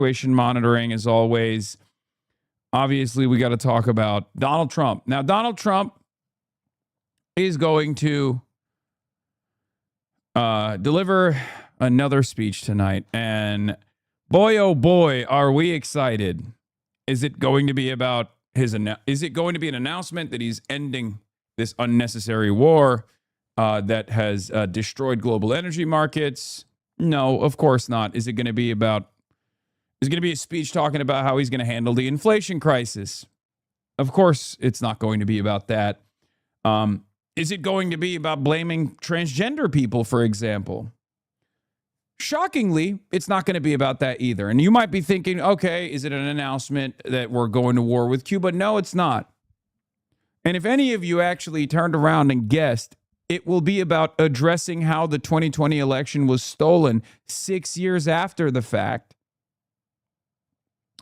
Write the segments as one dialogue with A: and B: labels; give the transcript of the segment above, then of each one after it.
A: situation monitoring as always. Obviously, we got to talk about Donald Trump. Now, Donald Trump is going to deliver another speech tonight. And boy, oh boy, are we excited. Is it going to be about is it going to be an announcement that he's ending this unnecessary war that has destroyed global energy markets? No, of course not. Is it going to be a speech talking about how he's going to handle the inflation crisis? Of course, it's not going to be about that. Is it going to be about blaming transgender people, for example? Shockingly, it's not going to be about that either. And you might be thinking, okay, is it an announcement that we're going to war with Cuba? No, it's not. And if any of you actually turned around and guessed, it will be about addressing how the 2020 election was stolen 6 years after the fact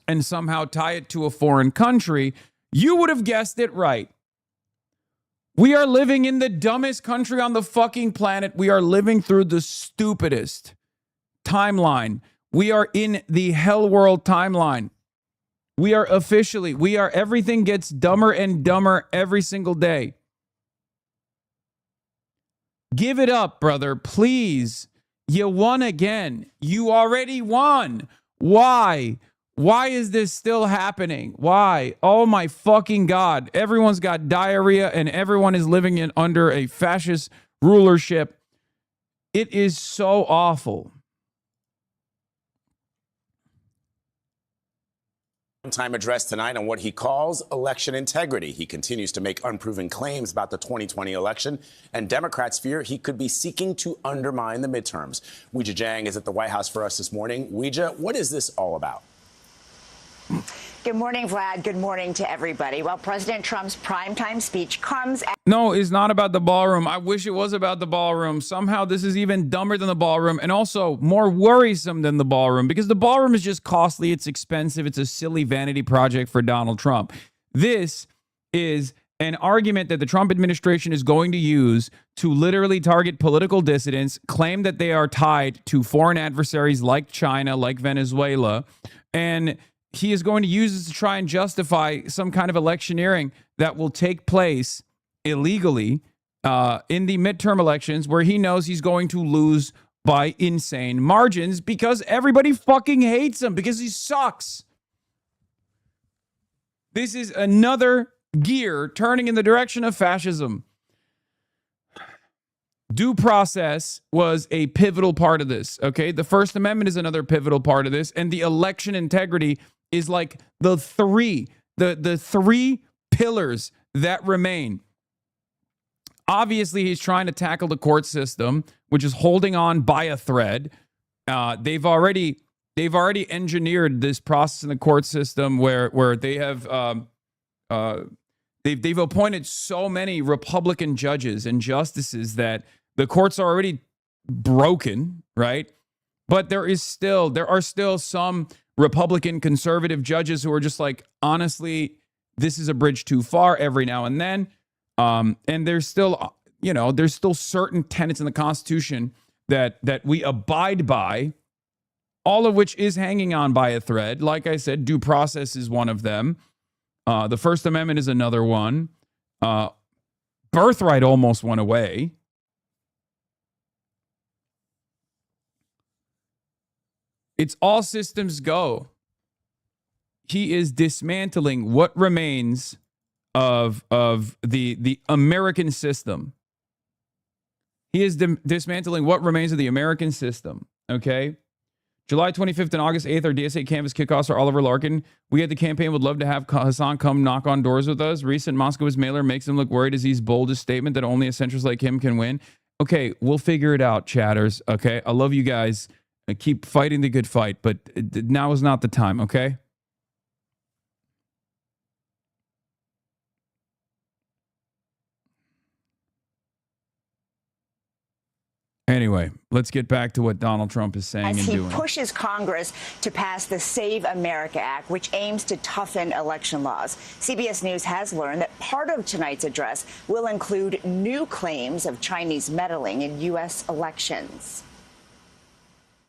A: and somehow tie it to a foreign country, you would have guessed it right. We are living in the dumbest country on the fucking planet. We are living through the stupidest timeline. We are in the hell world timeline. Everything gets dumber and dumber every single day. Give it up, brother, please. You won again. You already won. Why? Why is this still happening? Why? Oh my fucking God. Everyone's got diarrhea and everyone is living under a fascist rulership. It is so awful.
B: Time address tonight on what he calls election integrity. He continues to make unproven claims about the 2020 election, and Democrats fear he could be seeking to undermine the midterms. Weijia Jiang is at the White House for us this morning. Weijia, what is this all about?
C: Good morning, Vlad. Good morning to everybody. Well, President Trump's primetime speech comes at...
A: No, it's not about the ballroom. I wish it was about the ballroom. Somehow this is even dumber than the ballroom and also more worrisome than the ballroom because the ballroom is just costly. It's expensive. It's a silly vanity project for Donald Trump. This is an argument that the Trump administration is going to use to literally target political dissidents, claim that they are tied to foreign adversaries like China, like Venezuela, and he is going to use this to try and justify some kind of electioneering that will take place illegally in the midterm elections where he knows he's going to lose by insane margins because everybody fucking hates him because he sucks. This is another gear turning in the direction of fascism. Due process was a pivotal part of this, okay? The First Amendment is another pivotal part of this, and the election integrity is like the three pillars that remain. Obviously, he's trying to tackle the court system, which is holding on by a thread. They've already engineered this process in the court system where they have they've appointed so many Republican judges and justices that the courts are already broken, right? But there are still some Republican conservative judges who are just like, honestly, this is a bridge too far every now and then. And there's still certain tenets in the Constitution that we abide by, all of which is hanging on by a thread. Like I said, due process is one of them. The First Amendment is another one. Birthright almost went away. It's all systems go. He is dismantling what remains of the American system. He is dismantling what remains of the American system, okay? July 25th and August 8th, our DSA Canvas kickoffs are Oliver Larkin. We at the campaign would love to have Hassan come knock on doors with us. Recent Moskowitz mailer makes him look worried as he's boldest statement that only a centrist like him can win. Okay, we'll figure it out, chatters, okay? I love you guys. Keep fighting the good fight, but now is not the time, okay? Anyway, let's get back to what Donald Trump is saying and doing.
C: As he pushes Congress to pass the Save America Act, which aims to toughen election laws. CBS News has learned that part of tonight's address will include new claims of Chinese meddling in U.S. elections.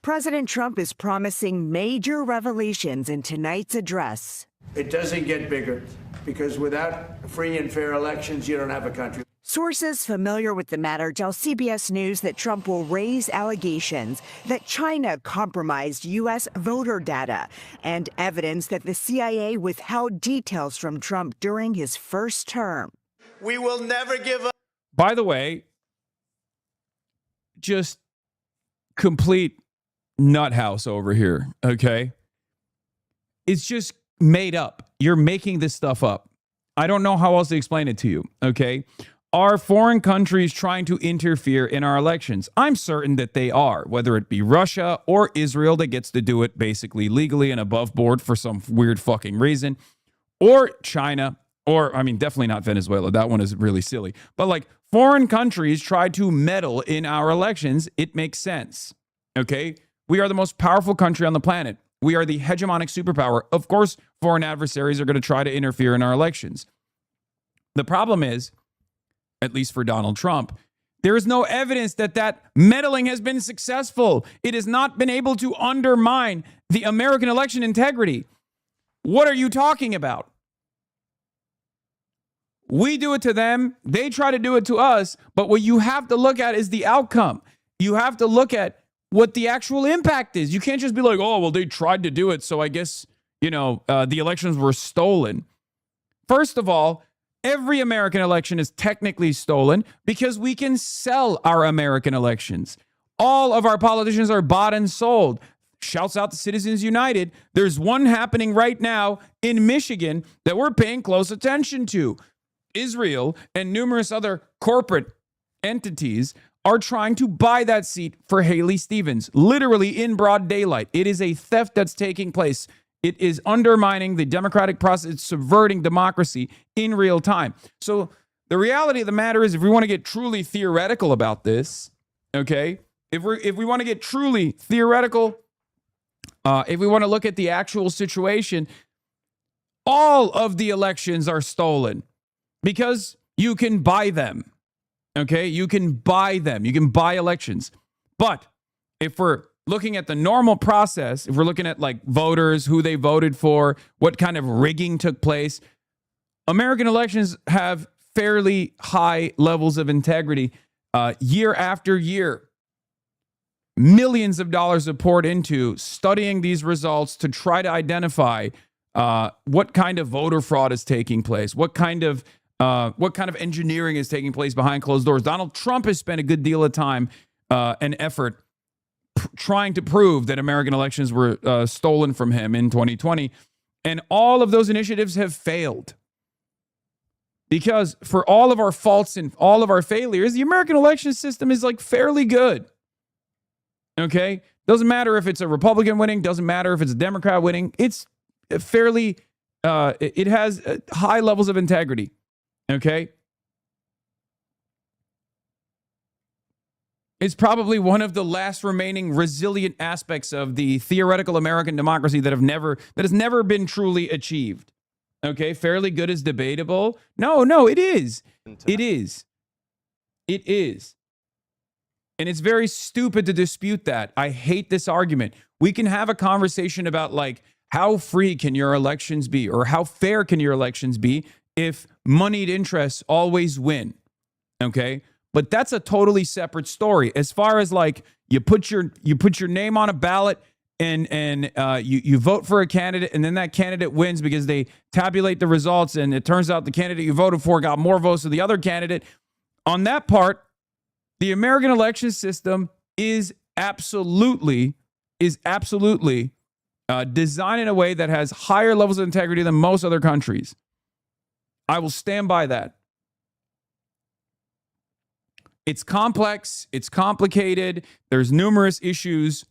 D: President Trump is promising major revelations in tonight's address.
E: It doesn't get bigger because without free and fair elections, you don't have a country.
D: Sources familiar with the matter tell CBS News that Trump will raise allegations that China compromised U.S. voter data and evidence that the CIA withheld details from Trump during his first term.
E: We will never give up.
A: By the way, just complete nut house over here, okay? It's just made up. You're making this stuff up. I don't know how else to explain it to you, okay? Are foreign countries trying to interfere in our elections? I'm certain that they are, whether it be Russia or Israel that gets to do it basically legally and above board for some weird fucking reason, or China, or, I mean, definitely not Venezuela. That one is really silly. But like foreign countries try to meddle in our elections, it makes sense, okay? We are the most powerful country on the planet. We are the hegemonic superpower. Of course, foreign adversaries are going to try to interfere in our elections. The problem is, at least for Donald Trump, there is no evidence that that meddling has been successful. It has not been able to undermine the American election integrity. What are you talking about? We do it to them. They try to do it to us. But what you have to look at is the outcome. You have to look at what the actual impact is. You can't just be like, oh, well, they tried to do it, so I guess, the elections were stolen. First of all, every American election is technically stolen because we can sell our American elections. All of our politicians are bought and sold. Shouts out to Citizens United. There's one happening right now in Michigan that we're paying close attention to. Israel and numerous other corporate entities are trying to buy that seat for Haley Stevens, literally in broad daylight. It is a theft that's taking place. It is undermining the democratic process. It's subverting democracy in real time. So the reality of the matter is, if we want to get truly theoretical about this, okay, if we want to get truly theoretical, if we want to look at the actual situation, all of the elections are stolen because you can buy them. Okay, you can buy them. You can buy elections. But if we're looking at the normal process, if we're looking at like voters, who they voted for, what kind of rigging took place, American elections have fairly high levels of integrity year after year. Millions of dollars are poured into studying these results to try to identify what kind of voter fraud is taking place, what kind of engineering is taking place behind closed doors. Donald Trump has spent a good deal of time and effort trying to prove that American elections were stolen from him in 2020. And all of those initiatives have failed. Because for all of our faults and all of our failures, the American election system is like fairly good. Okay? Doesn't matter if it's a Republican winning, doesn't matter if it's a Democrat winning. It's fairly, it has high levels of integrity. Okay? It's probably one of the last remaining resilient aspects of the theoretical American democracy that has never been truly achieved. Okay? Fairly good is debatable. No, it is. It is. It is. And it's very stupid to dispute that. I hate this argument. We can have a conversation about like, how free can your elections be, or how fair can your elections be if moneyed interests always win, okay? But that's a totally separate story. As far as like you put your name on a ballot and you vote for a candidate, and then that candidate wins because they tabulate the results, and it turns out the candidate you voted for got more votes than the other candidate. On that part, the American election system is absolutely designed in a way that has higher levels of integrity than most other countries. I will stand by that. It's complex. It's complicated. There's numerous issues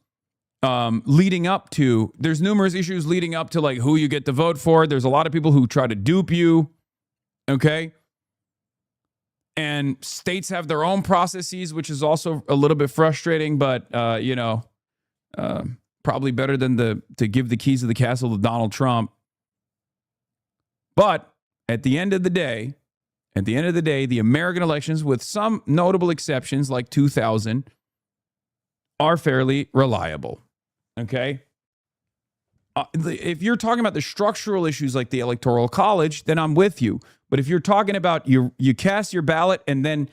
A: leading up to like who you get to vote for. There's a lot of people who try to dupe you. Okay. And states have their own processes, which is also a little bit frustrating, but probably better than to give the keys of the castle to Donald Trump. But at the end of the day, the American elections, with some notable exceptions like 2000, are fairly reliable. Okay. If you're talking about the structural issues like the Electoral College, then I'm with you. But if you're talking about you cast your ballot and then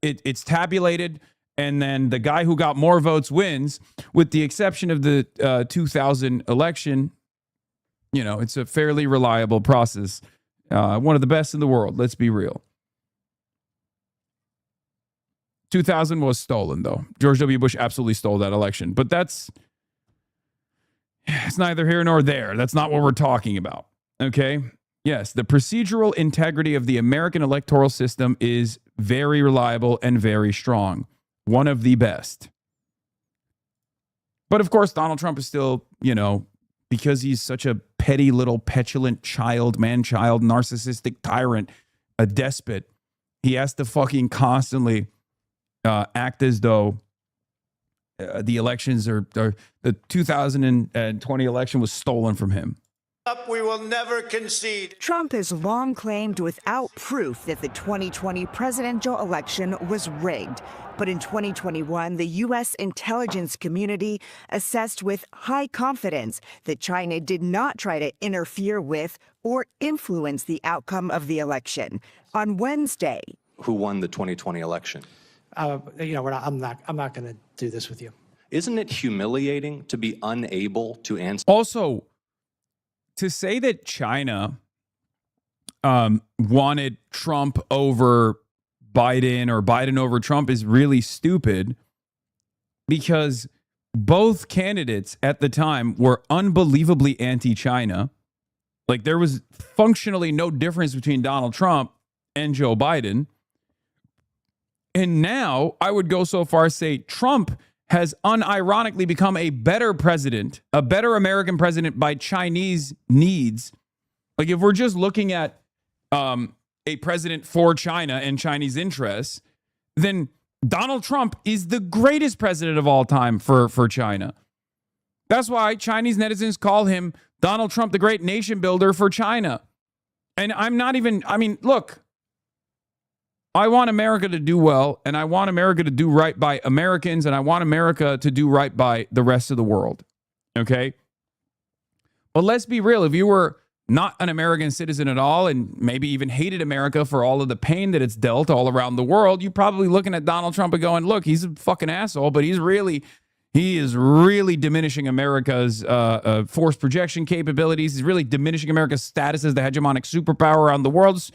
A: it's tabulated and then the guy who got more votes wins, with the exception of the 2000 election, it's a fairly reliable process. One of the best in the world. Let's be real. 2000 was stolen, though. George W. Bush absolutely stole that election. But it's neither here nor there. That's not what we're talking about. Okay? Yes, the procedural integrity of the American electoral system is very reliable and very strong. One of the best. But of course, Donald Trump is still, because he's such a petty little petulant child, man-child, narcissistic tyrant, a despot, he has to fucking constantly act as though the elections or the 2020 election was stolen from him.
F: We will never concede.
D: Trump has long claimed without proof that the 2020 presidential election was rigged. But in 2021, the U.S. intelligence community assessed with high confidence that China did not try to interfere with or influence the outcome of the election. On Wednesday,
G: who won the 2020 election?
H: I'm not going to do this with you.
G: Isn't it humiliating to be unable to answer?
A: Also, to say that China wanted Trump over Biden or Biden over Trump is really stupid, because both candidates at the time were unbelievably anti-China. Like, there was functionally no difference between Donald Trump and Joe Biden. And now I would go so far as say Trump has unironically become a better president, a better American president by Chinese needs. Like, if we're just looking at a president for China and Chinese interests, then Donald Trump is the greatest president of all time for China. That's why Chinese netizens call him Donald Trump, the great nation builder for China. And look, I want America to do well, and I want America to do right by Americans, and I want America to do right by the rest of the world. Okay? But let's be real. If you were not an American citizen at all, and maybe even hated America for all of the pain that it's dealt all around the world, you're probably looking at Donald Trump and going, look, he's a fucking asshole, but he is really diminishing America's force projection capabilities. He's really diminishing America's status as the hegemonic superpower around the world. It's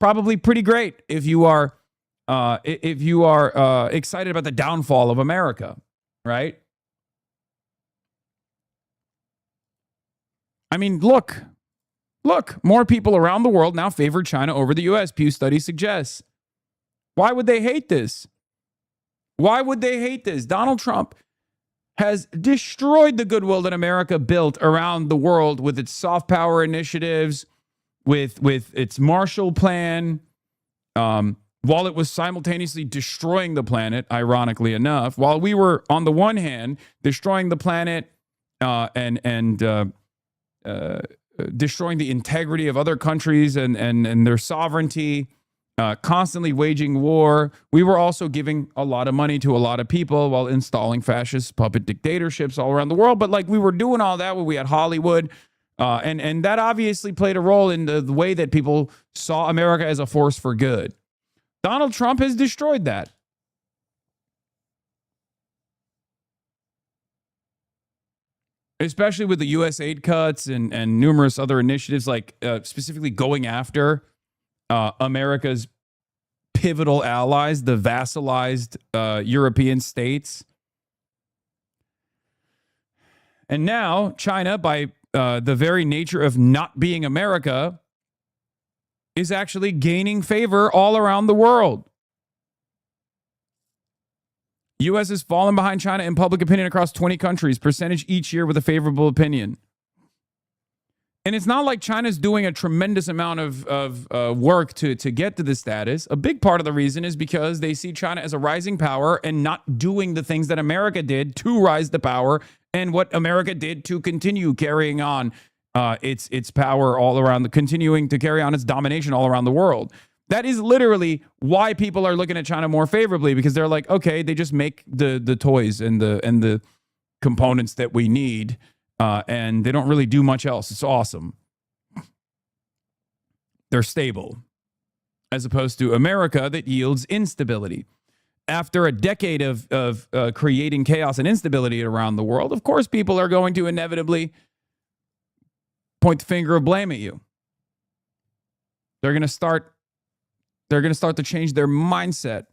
A: probably pretty great if you are excited about the downfall of America, right? I mean, look, more people around the world now favor China over the U.S., Pew study suggests. Why would they hate this? Donald Trump has destroyed the goodwill that America built around the world with its soft power initiatives, with its Marshall Plan, while it was simultaneously destroying the planet, ironically enough, while we were, on the one hand, destroying the planet and destroying the integrity of other countries and their sovereignty, constantly waging war. We were also giving a lot of money to a lot of people while installing fascist puppet dictatorships all around the world. But like, we were doing all that when we had Hollywood. And that obviously played a role in the way that people saw America as a force for good. Donald Trump has destroyed that. Especially with the U.S. aid cuts and numerous other initiatives, like specifically going after America's pivotal allies, the vassalized European states. And now China, by the very nature of not being America, is actually gaining favor all around the world. U.S. has fallen behind China in public opinion across 20 countries, percentage each year with a favorable opinion. And it's not like China's doing a tremendous amount of work to get to this status. A big part of the reason is because they see China as a rising power and not doing the things that America did to rise to power, and what America did to continue carrying on its power all around, continuing to carry on its domination all around the world. That is literally why people are looking at China more favorably, because they're like, okay, they just make the toys and the components that we need, and they don't really do much else. It's awesome. They're stable, as opposed to America that yields instability. After a decade of creating chaos and instability around the world, of course, people are going to inevitably point the finger of blame at you. They're going to start to change their mindset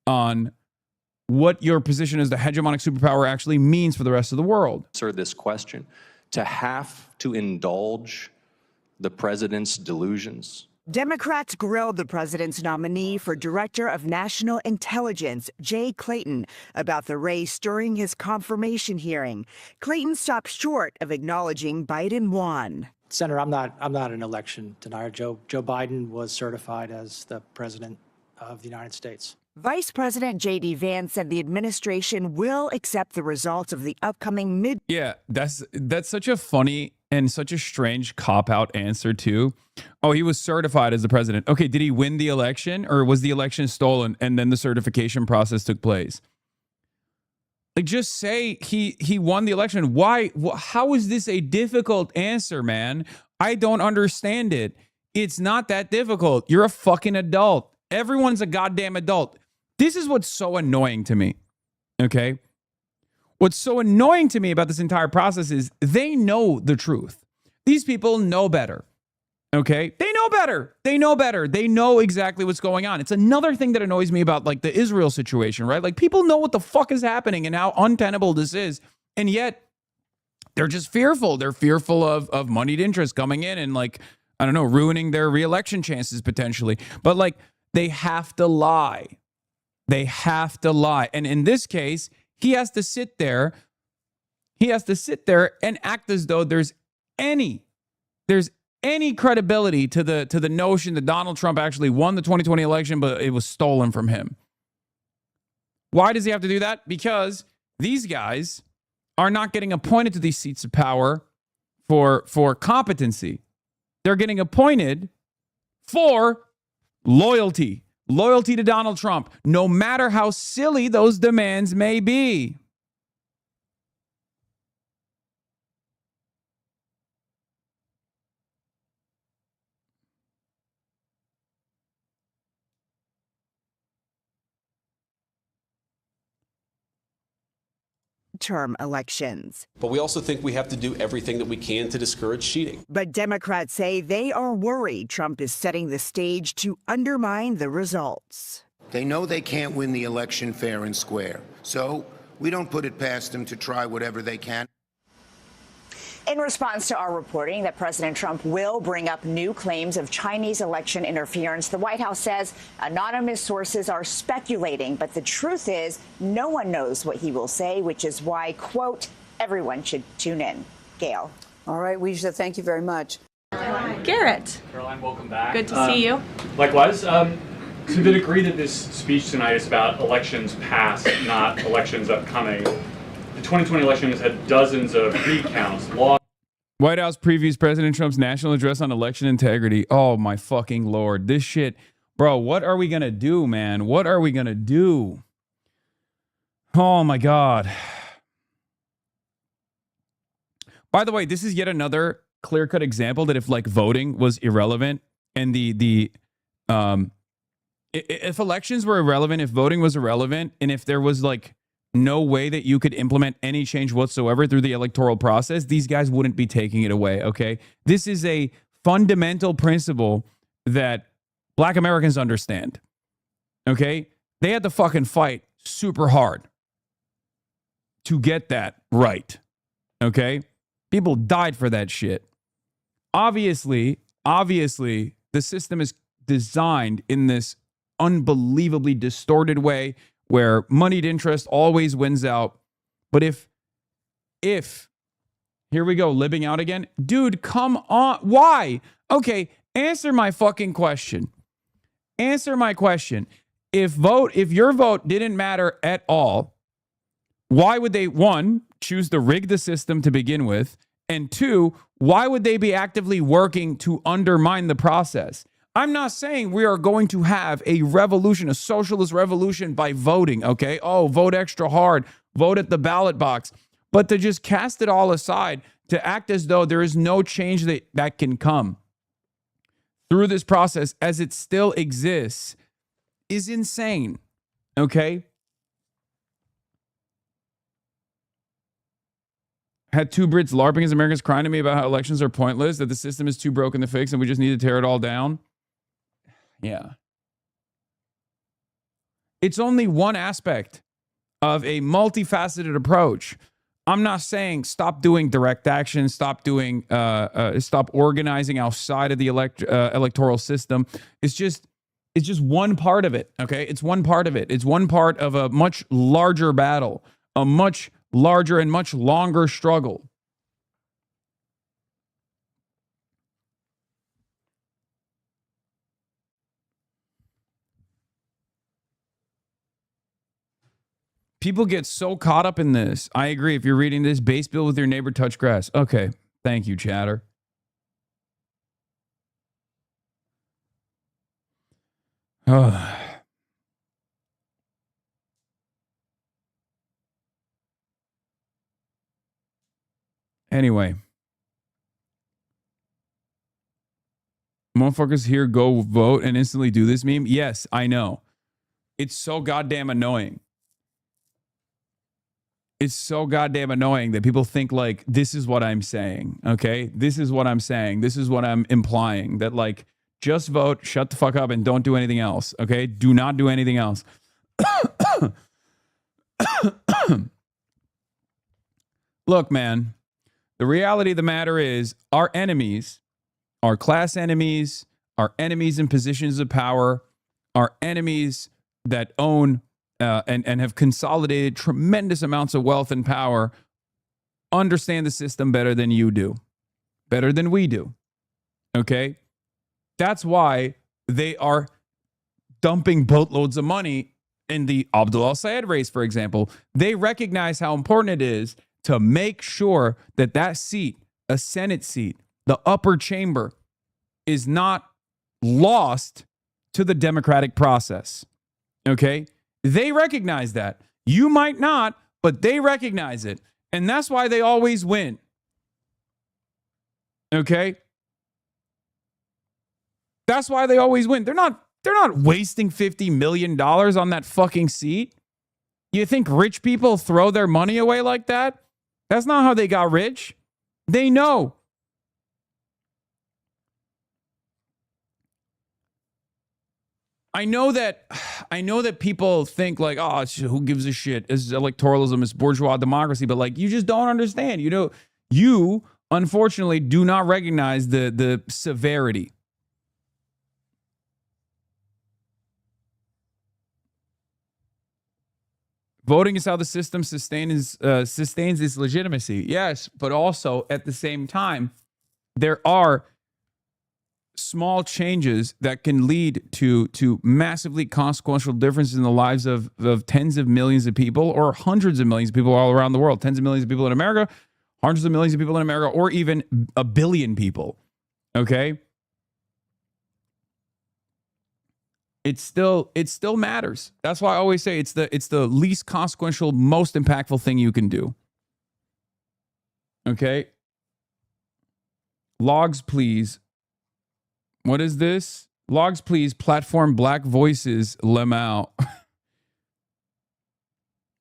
A: on what your position as the hegemonic superpower actually means for the rest of the world.
G: Answer this question. To have to indulge the president's delusions.
D: Democrats grilled the president's nominee for Director of National Intelligence, Jay Clayton, about the race during his confirmation hearing. Clayton stopped short of acknowledging Biden won.
H: Senator, I'm not an election denier. Joe Biden was certified as the president of the United States.
D: Vice President J.D. Vance said the administration will accept the results of the upcoming mid.
A: Yeah, that's such a funny and such a strange cop-out answer, too. Oh, he was certified as the president. Okay, did he win the election, or was the election stolen and then the certification process took place? Like, just say he won the election. Why? How is this a difficult answer, man? I don't understand it. It's not that difficult. You're a fucking adult. Everyone's a goddamn adult. This is what's so annoying to me, okay? What's so annoying to me about this entire process is they know the truth. These people know better, okay? They know better. They know better. They know exactly what's going on. It's another thing that annoys me about, like, the Israel situation, right? Like, people know what the fuck is happening and how untenable this is, and yet they're just fearful. They're fearful of moneyed interest coming in and, like, I don't know, ruining their reelection chances potentially. But, like, they have to lie. They have to lie. And in this case, he has to sit there. He has to sit there and act as though there's any credibility to the notion that Donald Trump actually won the 2020 election, but it was stolen from him. Why does he have to do that? Because these guys are not getting appointed to these seats of power for competency. They're getting appointed for loyalty to Donald Trump, no matter how silly those demands may be.
D: Term elections.
I: But we also think we have to do everything that we can to discourage cheating.
D: But Democrats say they are worried Trump is setting the stage to undermine the results.
J: They know they can't win the election fair and square, so we don't put it past them to try whatever they can.
C: In response to our reporting that President Trump will bring up new claims of Chinese election interference, the White House says anonymous sources are speculating, but the truth is no one knows what he will say, which is why, quote, everyone should tune in. Gail.
K: All right, Weijia, thank you very much.
L: Garrett.
M: Caroline, welcome back.
L: Good to see you.
M: Likewise. So did agree that this speech tonight is about elections past, not elections upcoming. The 2020 election has had dozens of recounts.
A: White House previews President Trump's national address on election integrity. Oh, my fucking Lord. This shit. Bro, what are we going to do, man? What are we going to do? Oh, my God. By the way, this is yet another clear-cut example that if, like, voting was irrelevant and if elections were irrelevant, if voting was irrelevant, and if there was, like, no way that you could implement any change whatsoever through the electoral process, these guys wouldn't be taking it away, okay? This is a fundamental principle that Black Americans understand, okay? They had to fucking fight super hard to get that right, okay? People died for that shit. Obviously, the system is designed in this unbelievably distorted way where moneyed interest always wins out. But if, here we go, living out again. Dude, come on. Why? Okay, answer my fucking question. Answer my question. If your vote didn't matter at all, why would they, one, choose to rig the system to begin with? And two, why would they be actively working to undermine the process? I'm not saying we are going to have a revolution, a socialist revolution by voting, okay? Oh, vote extra hard, vote at the ballot box. But to just cast it all aside, to act as though there is no change that can come through this process as it still exists is insane, okay? Had two Brits LARPing as Americans crying to me about how elections are pointless, that the system is too broken to fix and we just need to tear it all down. Yeah. It's only one aspect of a multifaceted approach. I'm not saying stop doing direct action, stop organizing outside of the electoral system. It's just one part of it, okay? It's one part of it. It's one part of a much larger battle, a much larger and much longer struggle. People get so caught up in this. I agree. If you're reading this, base bill with your neighbor touch grass. Okay. Thank you, chatter. Anyway. Motherfuckers here go vote and instantly do this meme. Yes, I know. It's so goddamn annoying. It's so goddamn annoying that people think like, this is what I'm saying, okay? This is what I'm saying. This is what I'm implying. That like, just vote, shut the fuck up, and don't do anything else, okay? Do not do anything else. Look, man, the reality of the matter is our enemies, our class enemies, our enemies in positions of power, our enemies that own and have consolidated tremendous amounts of wealth and power, understand the system better than you do, better than we do, okay? That's why they are dumping boatloads of money in the Abdul al-Sayed race, for example. They recognize how important it is to make sure that that seat, a Senate seat, the upper chamber, is not lost to the democratic process, okay? They recognize that. You might not, but they recognize it. And that's why they always win. Okay? That's why they always win. They're not wasting $50 million on that fucking seat. You think rich people throw their money away like that? That's not how they got rich. They know. I know that people think like, oh, who gives a shit? It's electoralism, it's bourgeois democracy, but like, you just don't understand. You unfortunately do not recognize the severity. Voting is how the system sustains its legitimacy. Yes, but also at the same time, there are small changes that can lead to massively consequential differences in the lives of tens of millions of people or hundreds of millions of people all around the world. Tens of millions of people in America, hundreds of millions of people in America, or even a billion people. Okay? It still matters. That's why I always say it's the least consequential, most impactful thing you can do. Okay? Logs, please. What is this? Logs, please. Platform Black Voices Lemao.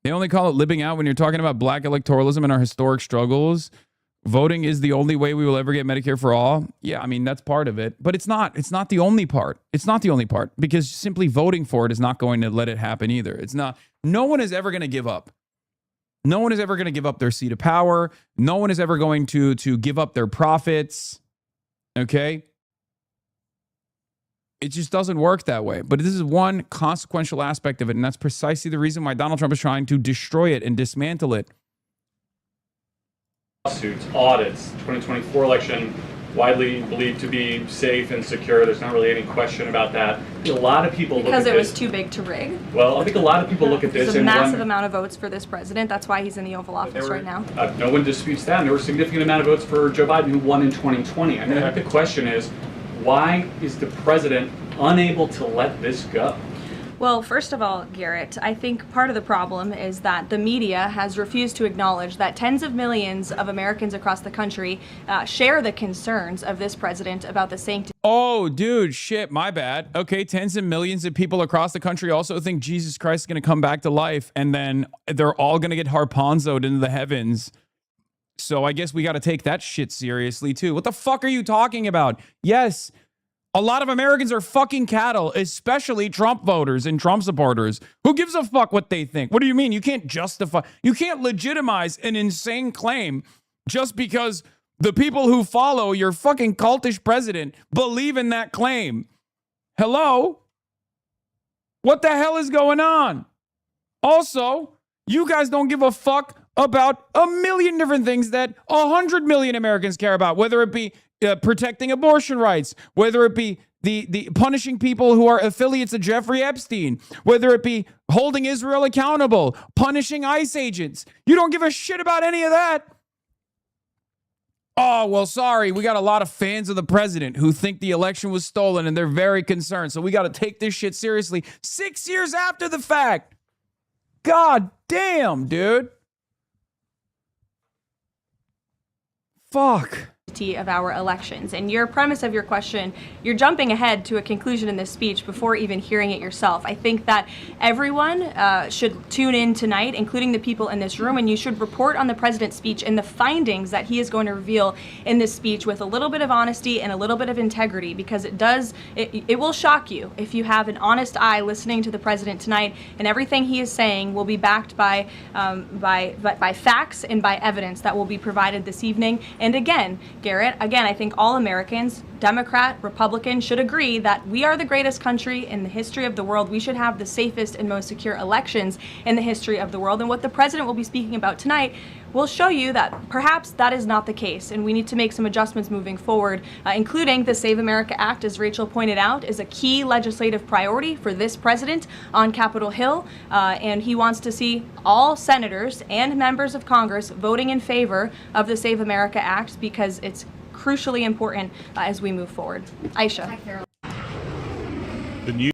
A: They only call it libbing out when you're talking about black electoralism and our historic struggles. Voting is the only way we will ever get Medicare for all. Yeah, I mean, that's part of it. But it's not the only part. It's not the only part, because simply voting for it is not going to let it happen either. It's not. No one is ever going to give up. No one is ever going to give up their seat of power. No one is ever going to give up their profits. Okay? It just doesn't work that way. But this is one consequential aspect of it, and that's precisely the reason why Donald Trump is trying to destroy it and dismantle it.
M: Lawsuits, audits, 2024 election, widely believed to be safe and secure. There's not really any question about that. A lot of people look at this.
L: Because it was too big to rig.
M: Well, I think a lot of people look at this.
L: There's a massive amount of votes for this president. That's why he's in the Oval Office right now.
M: No one disputes that. And there were a significant amount of votes for Joe Biden, who won in 2020. I mean, I think the question is, Why is the president unable to let this go?
L: Well, first of all, Garrett, I think part of the problem is that the media has refused to acknowledge that tens of millions of Americans across the country share the concerns of this president about the sanctity.
A: Oh, dude, shit, my bad. Okay, tens of millions of people across the country also think Jesus Christ is going to come back to life, and then they're all going to get harponzoed into the heavens. So I guess we got to take that shit seriously, too. What the fuck are you talking about? Yes, a lot of Americans are fucking cattle, especially Trump voters and Trump supporters. Who gives a fuck what they think? What do you mean? You can't legitimize an insane claim just because the people who follow your fucking cultish president believe in that claim. Hello? What the hell is going on? Also, you guys don't give a fuck about a million different things that 100 million Americans care about, whether it be protecting abortion rights, whether it be the punishing people who are affiliates of Jeffrey Epstein, whether it be holding Israel accountable, punishing ICE agents. You don't give a shit about any of that. Oh, well, sorry. We got a lot of fans of the president who think the election was stolen and they're very concerned. So we got to take this shit seriously 6 years after the fact. God damn, dude. Fuck.
L: Of our elections. And your premise of your question, you're jumping ahead to a conclusion in this speech before even hearing it yourself. I think that everyone should tune in tonight, including the people in this room, and you should report on the president's speech and the findings that he is going to reveal in this speech with a little bit of honesty and a little bit of integrity, because it will shock you if you have an honest eye listening to the president tonight, and everything he is saying will be backed by facts and by evidence that will be provided this evening. And again, Garrett, I think all Americans, Democrat, Republican, should agree that we are the greatest country in the history of the world. We should have the safest and most secure elections in the history of the world. And what the president will be speaking about tonight will show you that perhaps that is not the case. And we need to make some adjustments moving forward, including the Save America Act, as Rachel pointed out, is a key legislative priority for this president on Capitol Hill. And he wants to see all senators and members of Congress voting in favor of the Save America Act, because it's crucially important as we move forward. Aisha.
N: The new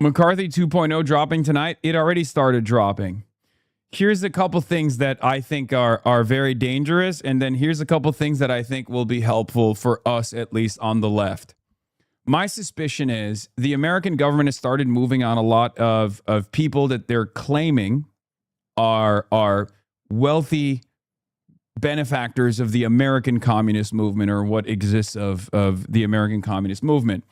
A: McCarthy 2.0 dropping tonight. It already started dropping. Here's a couple things that I think are very dangerous, and then here's a couple things that I think will be helpful for us, at least on the left. My suspicion is the American government has started moving on a lot of people that they're claiming are wealthy benefactors of the American communist movement, or what exists of the American communist movement.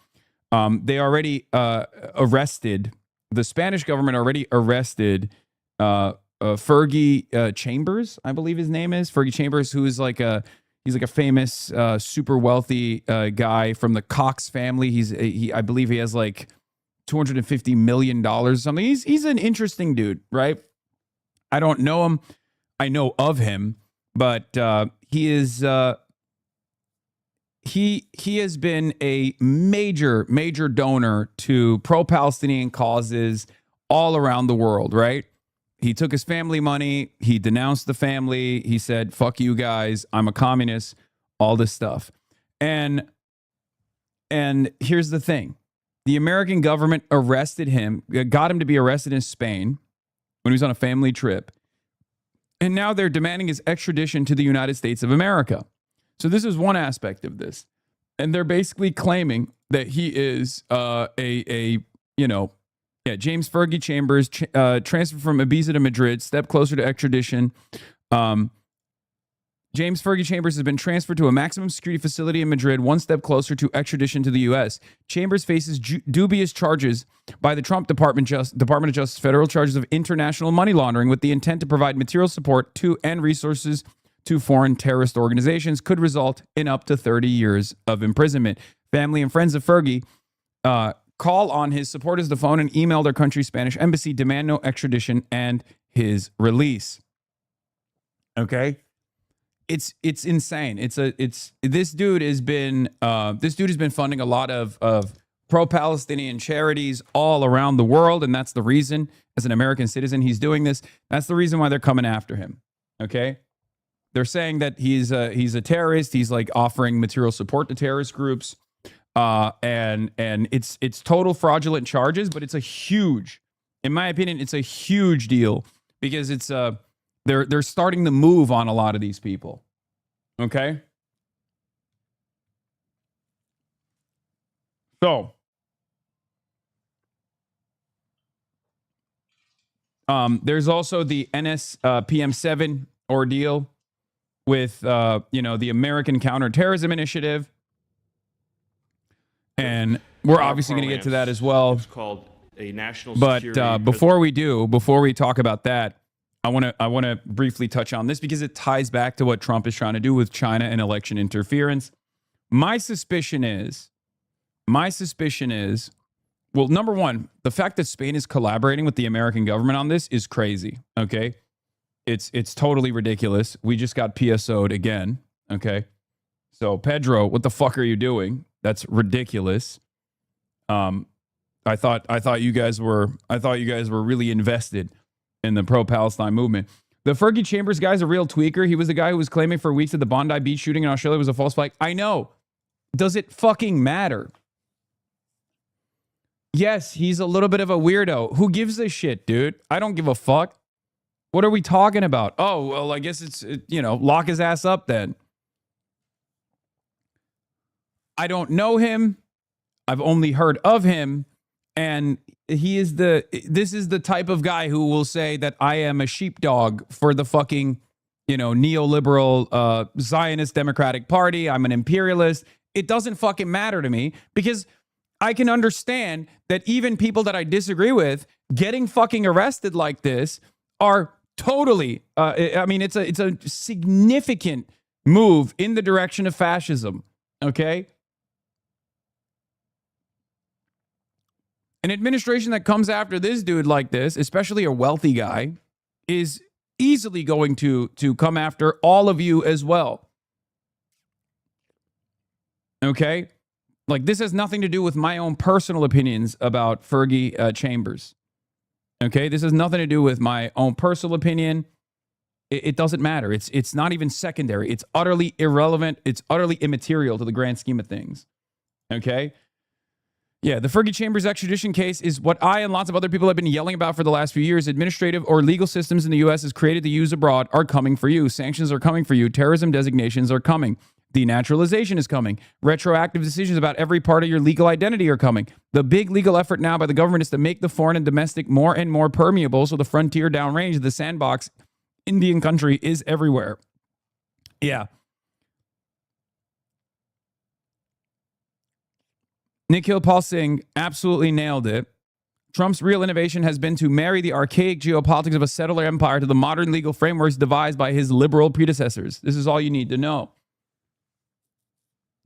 A: They already arrested, the Spanish government already arrested Fergie Chambers, I believe his name is. Fergie Chambers, who is he's like a famous, super wealthy guy from the Cox family. I believe he has like $250 million or something. He's an interesting dude, right? I don't know him. I know of him, but he is he has been a major donor to pro-Palestinian causes all around the world, right? He took his family money. He denounced the family. He said, fuck you guys. I'm a communist, all this stuff. And here's the thing. The American government arrested him, got him to be arrested in Spain when he was on a family trip. And now they're demanding his extradition to the United States of America. So this is one aspect of this. And they're basically claiming that he is James Fergie Chambers, transferred from Ibiza to Madrid, step closer to extradition. James Fergie Chambers has been transferred to a maximum security facility in Madrid, one step closer to extradition to the U.S. Chambers faces dubious charges by the Trump Department of Justice, federal charges of international money laundering with the intent to provide material support to and resources to foreign terrorist organizations, could result in up to 30 years of imprisonment. Family and friends of Fergie call on his supporters to phone and email their country's Spanish embassy, demand no extradition and his release. Okay, it's insane. This dude has been funding a lot of pro-Palestinian charities all around the world, and that's the reason, as an American citizen, he's doing this. That's the reason why they're coming after him. Okay? They're saying that he's a terrorist. He's like offering material support to terrorist groups, and it's total fraudulent charges. But it's a huge, in my opinion, it's a huge deal because it's they're starting to move on a lot of these people. Okay, so there's also the NSPM7 ordeal with the American Counterterrorism Initiative, and we're obviously going to get to that as well.
N: It's called a national
A: but
N: security.
A: before we talk about that, I want to briefly touch on this because it ties back to what Trump is trying to do with China and election interference. My suspicion is, well, number one, the fact that Spain is collaborating with the American government on this is crazy. Okay. It's totally ridiculous. We just got PSO'd again. Okay. So Pedro, what the fuck are you doing? That's ridiculous. I thought you guys were really invested in the pro-Palestine movement. The Fergie Chambers guy's a real tweaker. He was the guy who was claiming for weeks that the Bondi Beach shooting in Australia was a false flag. I know. Does it fucking matter? Yes, he's a little bit of a weirdo. Who gives a shit, dude? I don't give a fuck. What are we talking about? Oh, well, I guess it's, lock his ass up then. I don't know him. I've only heard of him. And this is the type of guy who will say that I am a sheepdog for the fucking, neoliberal Zionist Democratic Party. I'm an imperialist. It doesn't fucking matter to me because I can understand that even people that I disagree with getting fucking arrested like this are totally, it's a significant move in the direction of fascism, okay? An administration that comes after this dude like this, especially a wealthy guy, is easily going to come after all of you as well, okay? Like, this has nothing to do with my own personal opinions about Fergie Chambers. Okay, this has nothing to do with my own personal opinion. It doesn't matter. It's not even secondary. It's utterly irrelevant. It's utterly immaterial to the grand scheme of things. Okay? Yeah, the Fergie Chambers extradition case is what I and lots of other people have been yelling about for the last few years. Administrative or legal systems in the U.S. is created to use abroad are coming for you. Sanctions are coming for you. Terrorism designations are coming. Denaturalization is coming. Retroactive decisions about every part of your legal identity are coming. The big legal effort now by the government is to make the foreign and domestic more and more permeable so the frontier downrange, the sandbox, Indian country is everywhere. Yeah. Nikhil Paul Singh absolutely nailed it. Trump's real innovation has been to marry the archaic geopolitics of a settler empire to the modern legal frameworks devised by his liberal predecessors. This is all you need to know.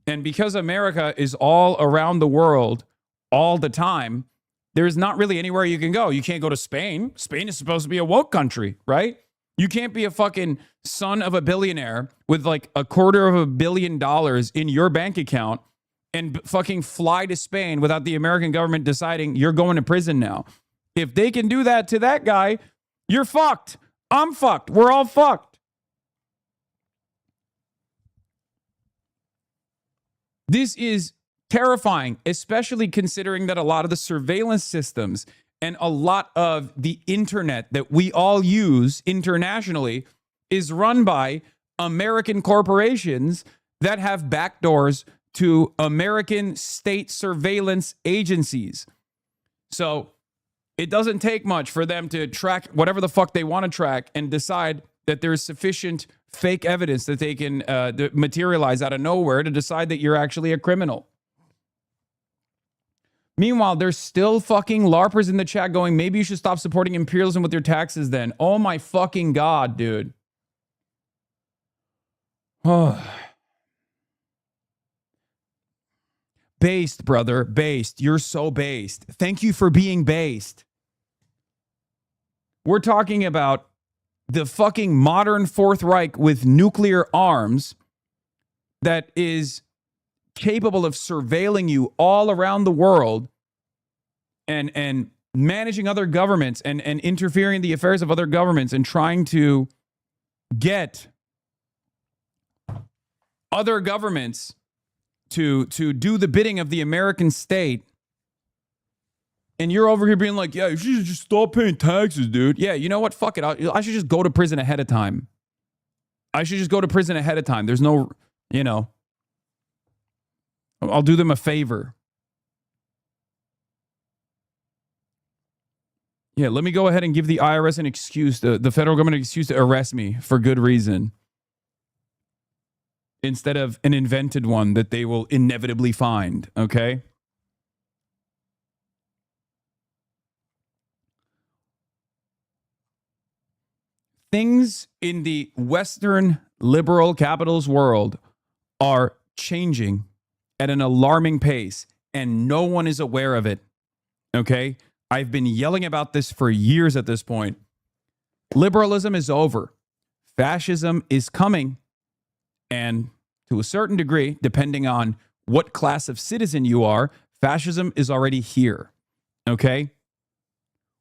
A: And because America is all around the world all the time, there's not really anywhere you can go. You can't go to Spain. Spain is supposed to be a woke country, right? You can't be a fucking son of a billionaire with like $250 million in your bank account and fucking fly to Spain without the American government deciding you're going to prison now. If they can do that to that guy, you're fucked. I'm fucked. We're all fucked. This is terrifying, especially considering that a lot of the surveillance systems and a lot of the internet that we all use internationally is run by American corporations that have backdoors to American state surveillance agencies. So it doesn't take much for them to track whatever the fuck they want to track and decide that there's sufficient fake evidence that they can materialize out of nowhere to decide that you're actually a criminal. Meanwhile, there's still fucking LARPers in the chat going, maybe you should stop supporting imperialism with your taxes then. Oh my fucking God, dude. Oh. Based, brother. Based. You're so based. Thank you for being based. We're talking about the fucking modern Fourth Reich with nuclear arms that is capable of surveilling you all around the world and managing other governments and interfering in the affairs of other governments and trying to get other governments to do the bidding of the American state. And you're over here being like, yeah, you should just stop paying taxes, dude. Yeah, you know what? Fuck it. I should just go to prison ahead of time. There's no, I'll do them a favor. Yeah, let me go ahead and give the IRS an excuse, the federal government an excuse to arrest me for good reason, instead of an invented one that they will inevitably find, okay? Things in the Western liberal capitalist world are changing at an alarming pace, and no one is aware of it, okay? I've been yelling about this for years at this point. Liberalism is over. Fascism is coming. And to a certain degree, depending on what class of citizen you are, fascism is already here, okay?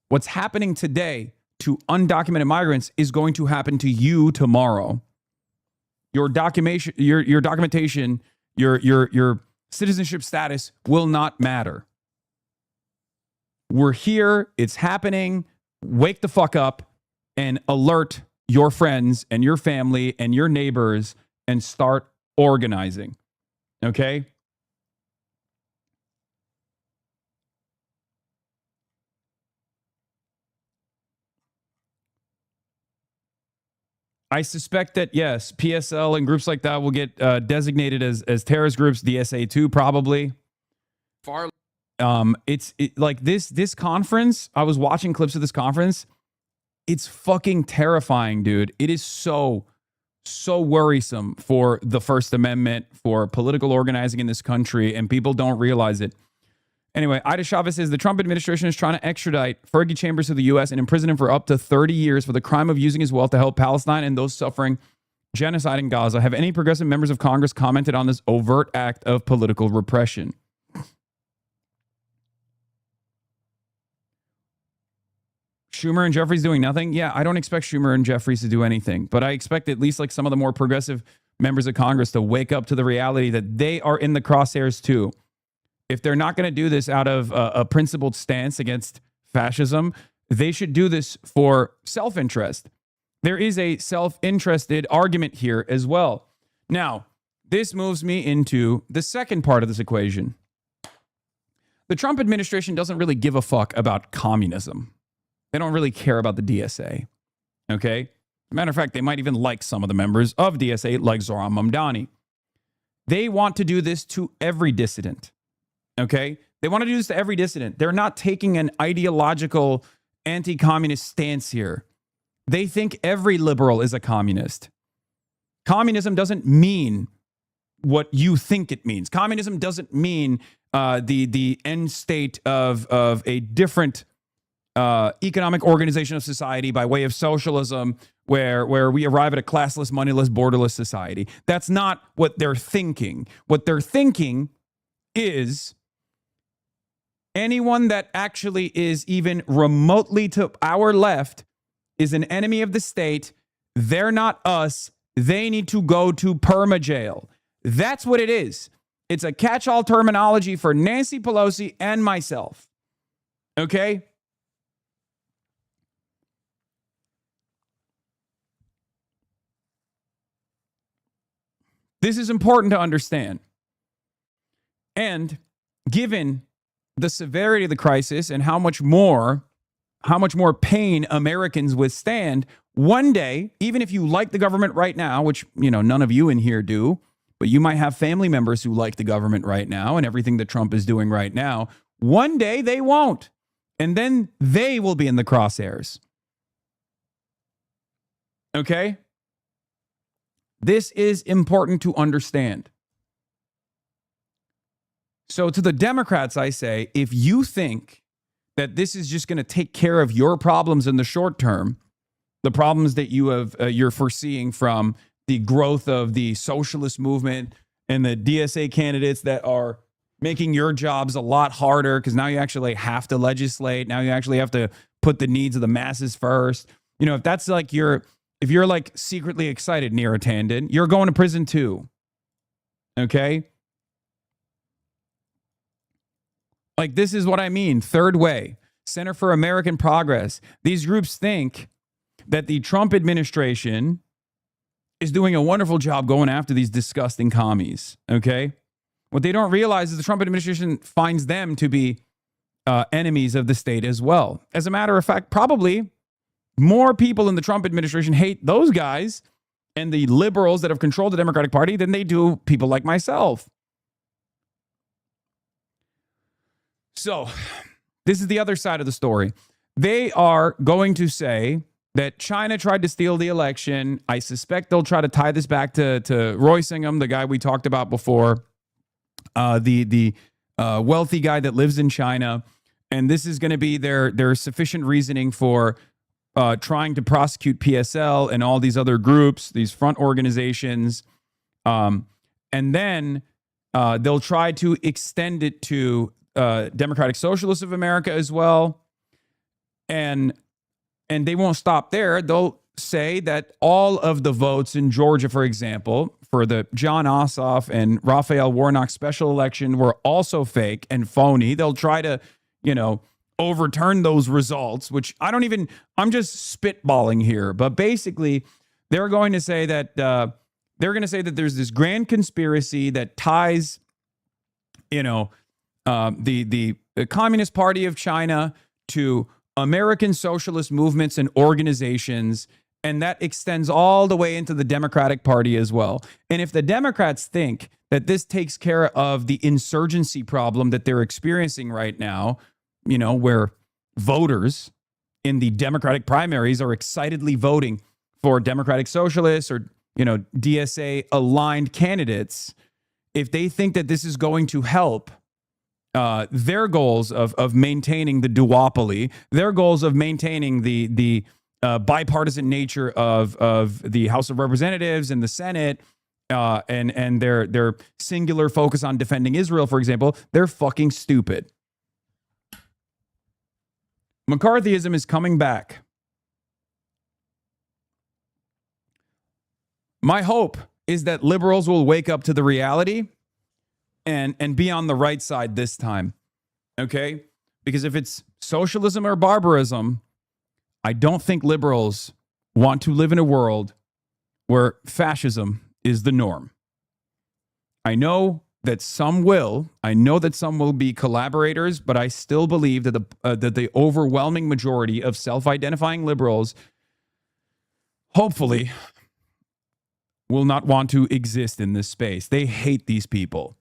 A: What's happening today to undocumented migrants is going to happen to you tomorrow. Your documentation, your citizenship status will not matter. We're here. It's happening. Wake the fuck up and alert your friends and your family and your neighbors and start organizing. Okay? I suspect that, yes, PSL and groups like that will get designated as terrorist groups, DSA-2 probably. It's like this conference, I was watching clips of this conference. It's fucking terrifying, dude. It is so worrisome for the First Amendment, for political organizing in this country, and people don't realize it. Anyway, Ida Chavez says the Trump administration is trying to extradite Fergie Chambers to the U.S. and imprison him for up to 30 years for the crime of using his wealth to help Palestine and those suffering genocide in Gaza. Have any progressive members of Congress commented on this overt act of political repression? Schumer and Jeffries doing nothing? Yeah, I don't expect Schumer and Jeffries to do anything, but I expect at least like some of the more progressive members of Congress to wake up to the reality that they are in the crosshairs too. If they're not going to do this out of a principled stance against fascism, they should do this for self-interest. There is a self-interested argument here as well. Now, this moves me into the second part of this equation. The Trump administration doesn't really give a fuck about communism. They don't really care about the DSA. Okay? Matter of fact, they might even like some of the members of DSA, like Zohran Mamdani. They want to do this to every dissident. Okay? They want to do this to every dissident. They're not taking an ideological anti-communist stance here. They think every liberal is a communist. Communism doesn't mean what you think it means. Communism doesn't mean the end state of a different economic organization of society by way of socialism, where we arrive at a classless, moneyless, borderless society. That's not what they're thinking. What they're thinking is anyone that actually is even remotely to our left is an enemy of the state. They're not us. They need to go to perma-jail. That's what it is. It's a catch-all terminology for Nancy Pelosi and myself. Okay? This is important to understand. And given the severity of the crisis and how much more pain Americans withstand, one day, even if you like the government right now, which, none of you in here do, but you might have family members who like the government right now and everything that Trump is doing right now, one day they won't. And then they will be in the crosshairs. Okay? This is important to understand. So to the Democrats, I say, if you think that this is just going to take care of your problems in the short term, the problems that you're foreseeing from the growth of the socialist movement and the DSA candidates that are making your jobs a lot harder because now you actually have to legislate. Now you actually have to put the needs of the masses first. You know, if that's like if you're like secretly excited, Neera Tanden, you're going to prison too. Okay? Like, this is what I mean. Third Way, Center for American Progress. These groups think that the Trump administration is doing a wonderful job going after these disgusting commies. Okay? What they don't realize is the Trump administration finds them to be enemies of the state as well. As a matter of fact, probably more people in the Trump administration hate those guys and the liberals that have controlled the Democratic Party than they do people like myself. So this is the other side of the story. They are going to say that China tried to steal the election. I suspect they'll try to tie this back to Roy Singham, the guy we talked about before. The wealthy guy that lives in China, and this is going to be their sufficient reasoning for trying to prosecute PSL and all these other groups, these front organizations, and then they'll try to extend it to Democratic Socialists of America as well, and they won't stop there. They'll say that all of the votes in Georgia, for example, for the John Ossoff and Raphael Warnock special election were also fake and phony. They'll try to, overturn those results, which I'm just spitballing here. But basically, they're going to say that there's this grand conspiracy that ties, the Communist Party of China to American socialist movements and organizations, and that extends all the way into the Democratic Party as well. And if the Democrats think that this takes care of the insurgency problem that they're experiencing right now, where voters in the Democratic primaries are excitedly voting for Democratic Socialists or, DSA aligned candidates, if they think that this is going to help their goals of maintaining the duopoly, their goals of maintaining the bipartisan nature of the House of Representatives and the Senate, and their singular focus on defending Israel, for example, they're fucking stupid. McCarthyism is coming back. My hope is that liberals will wake up to the reality and be on the right side this time. Okay? Because if it's socialism or barbarism, I don't think liberals want to live in a world where fascism is the norm. I know that some will. I know that some will be collaborators, but I still believe that the overwhelming majority of self-identifying liberals, hopefully, will not want to exist in this space. They hate these people.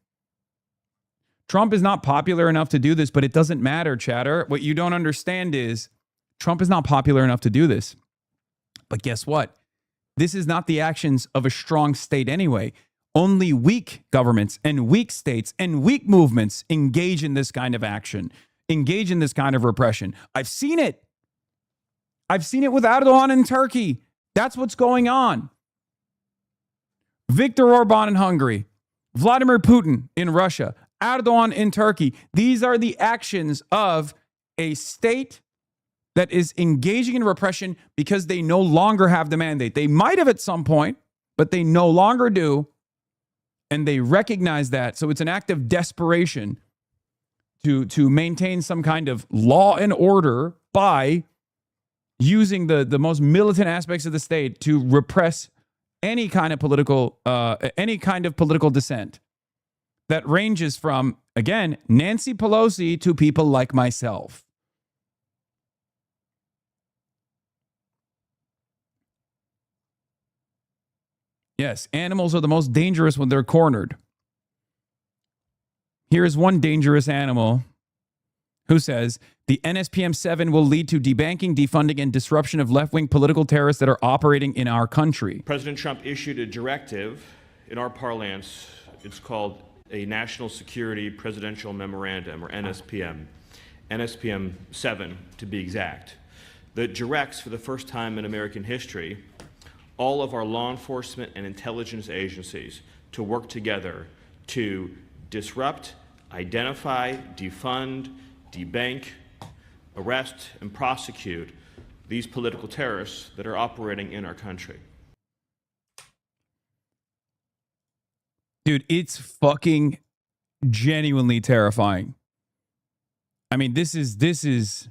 A: Trump is not popular enough to do this, but it doesn't matter, chatter. What you don't understand is Trump is not popular enough to do this. But guess what? This is not the actions of a strong state anyway. Only weak governments and weak states and weak movements engage in this kind of action, engage in this kind of repression. I've seen it. I've seen it with Erdogan in Turkey. That's what's going on. Viktor Orban in Hungary, Vladimir Putin in Russia, Erdogan in Turkey. These are the actions of a state that is engaging in repression because they no longer have the mandate. They might have at some point, but they no longer do. And they recognize that. So it's an act of desperation to maintain some kind of law and order by using the most militant aspects of the state to repress any kind of political dissent that ranges from, again, Nancy Pelosi to people like myself. Yes, animals are the most dangerous when they're cornered. Here's one dangerous animal who says the NSPM-7 will lead to debanking, defunding, and disruption of left-wing political terrorists that are operating in our country.
N: President Trump issued a directive in our parlance. It's called a National Security Presidential Memorandum, or NSPM, NSPM-7 to be exact, that directs for the first time in American history all of our law enforcement and intelligence agencies to work together to disrupt, identify, defund, debank, arrest, and prosecute these political terrorists that are operating in our country.
A: Dude, it's fucking genuinely terrifying. I mean, this is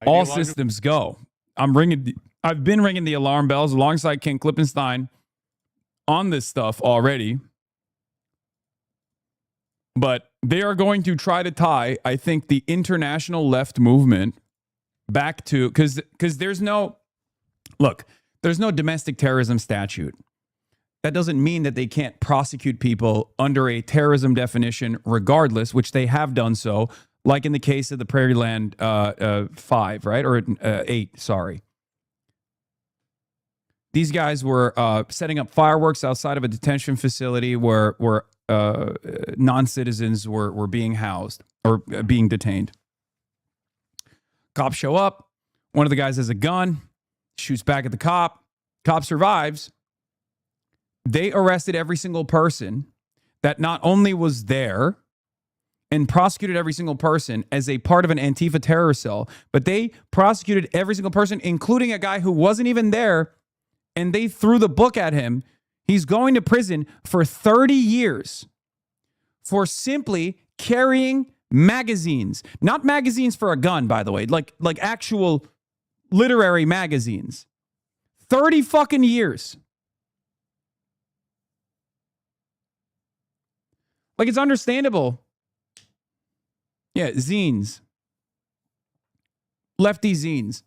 A: all systems go. I've been ringing the alarm bells alongside Ken Klippenstein on this stuff already. But they are going to try to tie, I think, the international left movement back to, because there's no domestic terrorism statute. That doesn't mean that they can't prosecute people under a terrorism definition regardless, which they have done so, like in the case of the Prairieland 5, right? Or 8, sorry. These guys were setting up fireworks outside of a detention facility where non-citizens were being housed or being detained. Cops show up. One of the guys has a gun, shoots back at the cop. Cop survives. They arrested every single person that not only was there and prosecuted every single person as a part of an Antifa terror cell, but they prosecuted every single person, including a guy who wasn't even there, and they threw the book at him. He's going to prison for 30 years for simply carrying magazines. Not magazines for a gun, by the way, like actual literary magazines. 30 fucking years. Like, it's understandable. Yeah, zines. Lefty zines.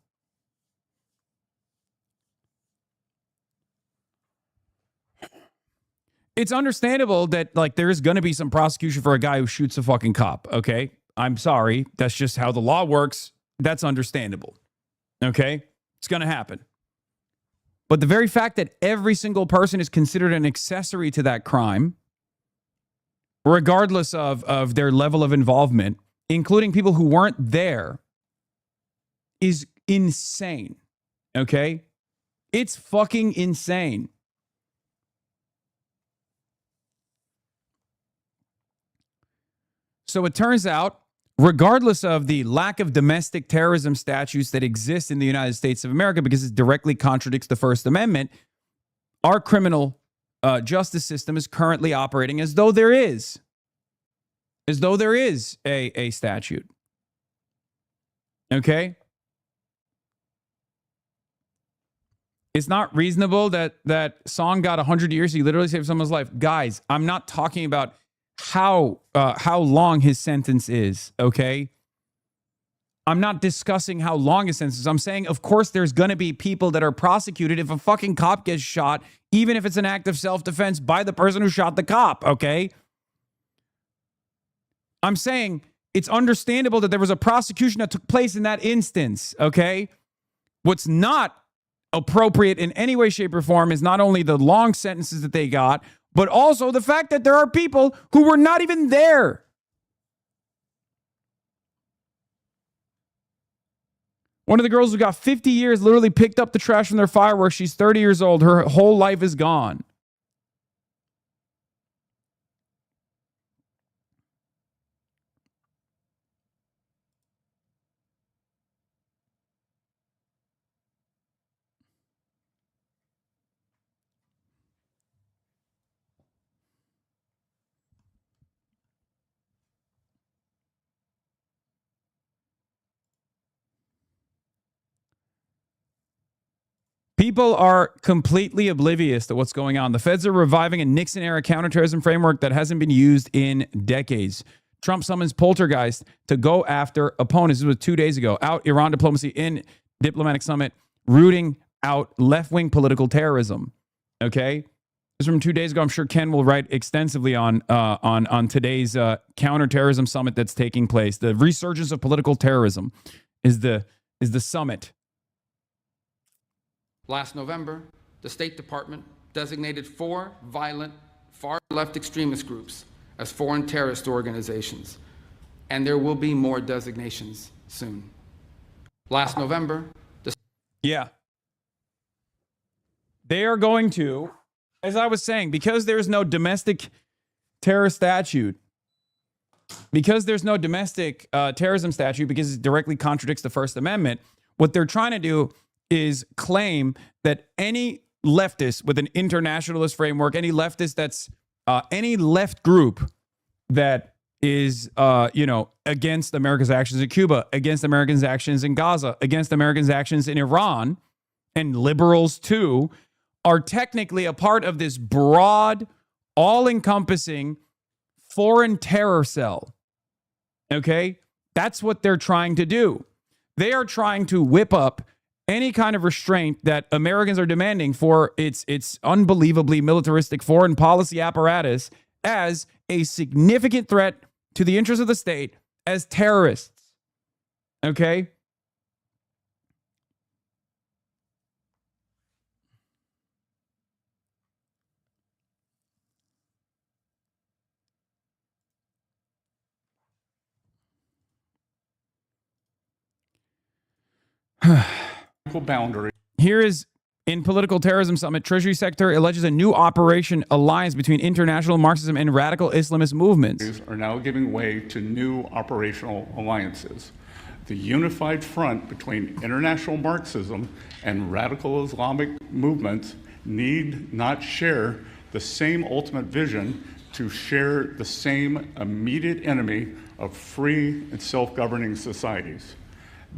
A: It's understandable that, like, there's going to be some prosecution for a guy who shoots a fucking cop, okay? I'm sorry. That's just how the law works. That's understandable, okay? It's going to happen. But the very fact that every single person is considered an accessory to that crime, regardless of their level of involvement, including people who weren't there, is insane, okay? It's fucking insane. So it turns out, regardless of the lack of domestic terrorism statutes that exist in the United States of America, because it directly contradicts the First Amendment, our criminal justice system is currently operating as though there is a statute. Okay? It's not reasonable that Song got 100 years. He literally saved someone's life. Guys, I'm not talking about how long his sentence is, okay? I'm not discussing how long his sentence is. I'm saying, of course, there's going to be people that are prosecuted if a fucking cop gets shot, even if it's an act of self-defense by the person who shot the cop, okay? I'm saying it's understandable that there was a prosecution that took place in that instance, okay? What's not appropriate in any way, shape, or form is not only the long sentences that they got, but also the fact that there are people who were not even there. One of the girls who got 50 years literally picked up the trash from their fireworks. She's 30 years old. Her whole life is gone. People are completely oblivious to what's going on. The feds are reviving a Nixon-era counterterrorism framework that hasn't been used in decades. Trump summons poltergeist to go after opponents. This was 2 days ago. Out Iran diplomacy in diplomatic summit, rooting out left-wing political terrorism. Okay? This is from 2 days ago. I'm sure Ken will write extensively on today's counterterrorism summit that's taking place. The resurgence of political terrorism is the summit.
O: Last November, the State Department designated 4 violent, far-left extremist groups as foreign terrorist organizations, and there will be more designations soon. Last November, they
A: are going to, as I was saying, because there's no domestic terror statute. Because there's no domestic terrorism statute, because it directly contradicts the First Amendment, what they're trying to do is claim that any leftist with an internationalist framework, any leftist that's any left group that is, against America's actions in Cuba, against Americans' actions in Gaza, against Americans' actions in Iran, and liberals too, are technically a part of this broad, all-encompassing foreign terror cell. Okay? That's what they're trying to do. They are trying to whip up any kind of restraint that Americans are demanding for its unbelievably militaristic foreign policy apparatus as a significant threat to the interests of the state as terrorists. Okay?
P: boundary.
A: Here is in Political Terrorism Summit, Treasury Secretary alleges a new operation alliance between international Marxism and radical Islamist movements.
P: Are now giving way to new operational alliances. The unified front between international Marxism and radical Islamic movements need not share the same ultimate vision to share the same immediate enemy of free and self-governing societies.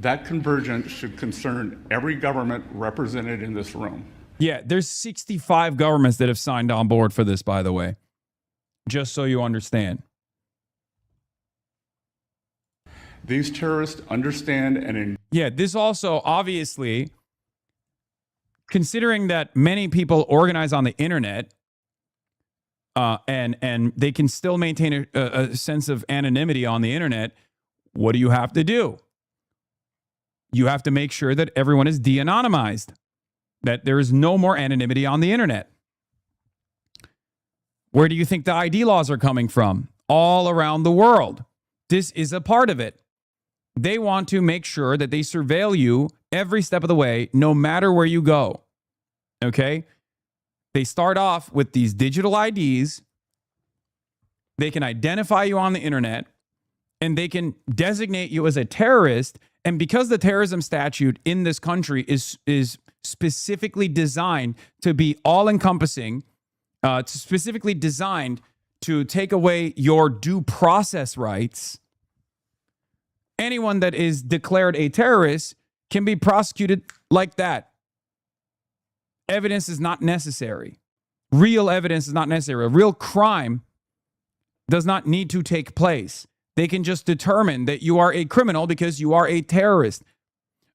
P: That convergence should concern every government represented in this room.
A: Yeah, there's 65 governments that have signed on board for this, by the way, just so you understand.
P: These terrorists understand
A: yeah, this also obviously, considering that many people organize on the internet, and they can still maintain a sense of anonymity on the internet, what do you have to do? You have to make sure that everyone is de-anonymized, that there is no more anonymity on the internet. Where do you think the ID laws are coming from? All around the world. This is a part of it. They want to make sure that they surveil you every step of the way, no matter where you go. Okay? They start off with these digital IDs. They can identify you on the internet, and they can designate you as a terrorist. And because the terrorism statute in this country is specifically designed to be all-encompassing, specifically designed to take away your due process rights, anyone that is declared a terrorist can be prosecuted like that. Evidence is not necessary. Real evidence is not necessary. A real crime does not need to take place. They can just determine that you are a criminal because you are a terrorist.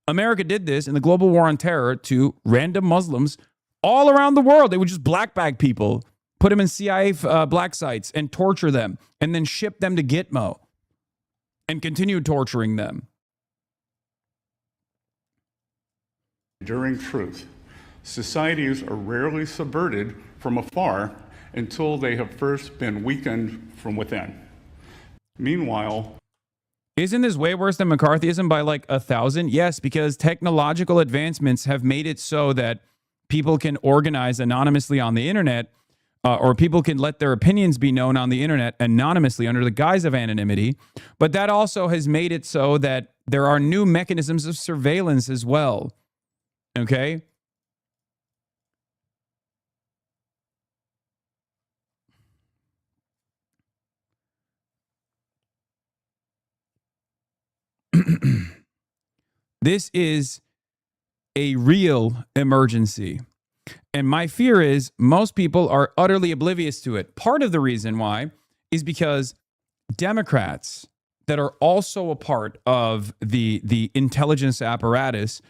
A: America did this in the global war on terror to random Muslims all around the world. They would just black bag people, put them in CIA black sites and torture them, and then ship them to Gitmo and continue torturing them.
P: enduring truth. Societies are rarely subverted from afar until they have first been weakened from within. Meanwhile,
A: isn't this way worse than McCarthyism by like 1,000? Yes, because technological advancements have made it so that people can organize anonymously on the internet, or people can let their opinions be known on the internet anonymously under the guise of anonymity. But that also has made it so that there are new mechanisms of surveillance as well. Okay? This is a real emergency. And my fear is most people are utterly oblivious to it. Part of the reason why is because Democrats that are also a part of the intelligence apparatus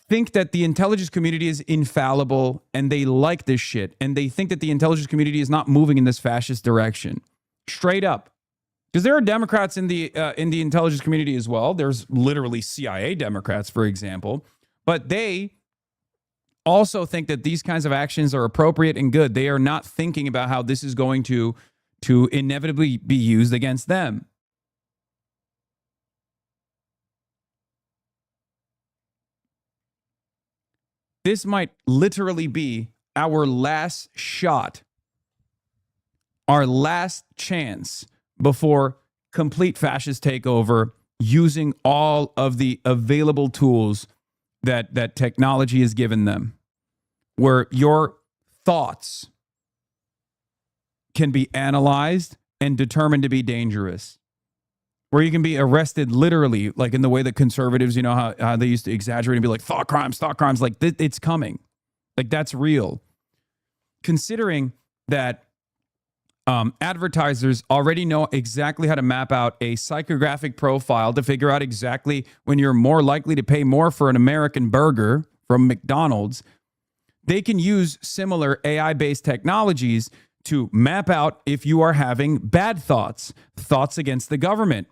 A: think that the intelligence community is infallible, and they like this shit. And they think that the intelligence community is not moving in this fascist direction. Straight up. Because there are Democrats in the intelligence community as well. There's literally CIA Democrats, for example. But they also think that these kinds of actions are appropriate and good. They are not thinking about how this is going to inevitably be used against them. This might literally be our last shot our last chance before complete fascist takeover using all of the available tools that technology has given them, where your thoughts can be analyzed and determined to be dangerous, where you can be arrested literally, like in the way that conservatives, you know, how they used to exaggerate and be like, thought crimes, like it's coming. Like that's real. Considering that advertisers already know exactly how to map out a psychographic profile to figure out exactly when you're more likely to pay more for an American burger from McDonald's, they can use similar AI-based technologies to map out if you are having bad thoughts against the government,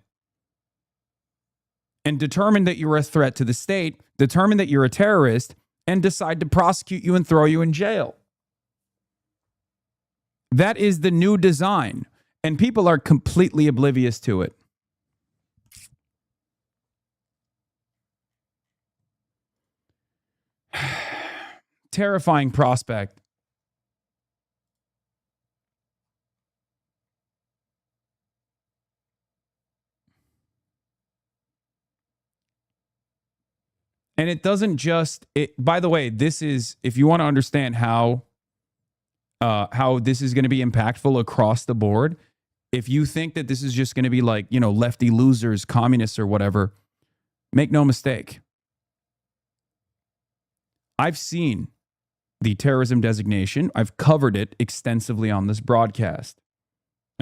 A: and determine that you're a threat to the state, determine that you're a terrorist, and decide to prosecute you and throw you in jail. That is the new design, and people are completely oblivious to it. Terrifying prospect. And it doesn't just, by the way, this is, if you want to understand how this is going to be impactful across the board, if you think that this is just going to be like, you know, lefty losers, communists or whatever, make no mistake. I've seen the terrorism designation. I've covered it extensively on this broadcast.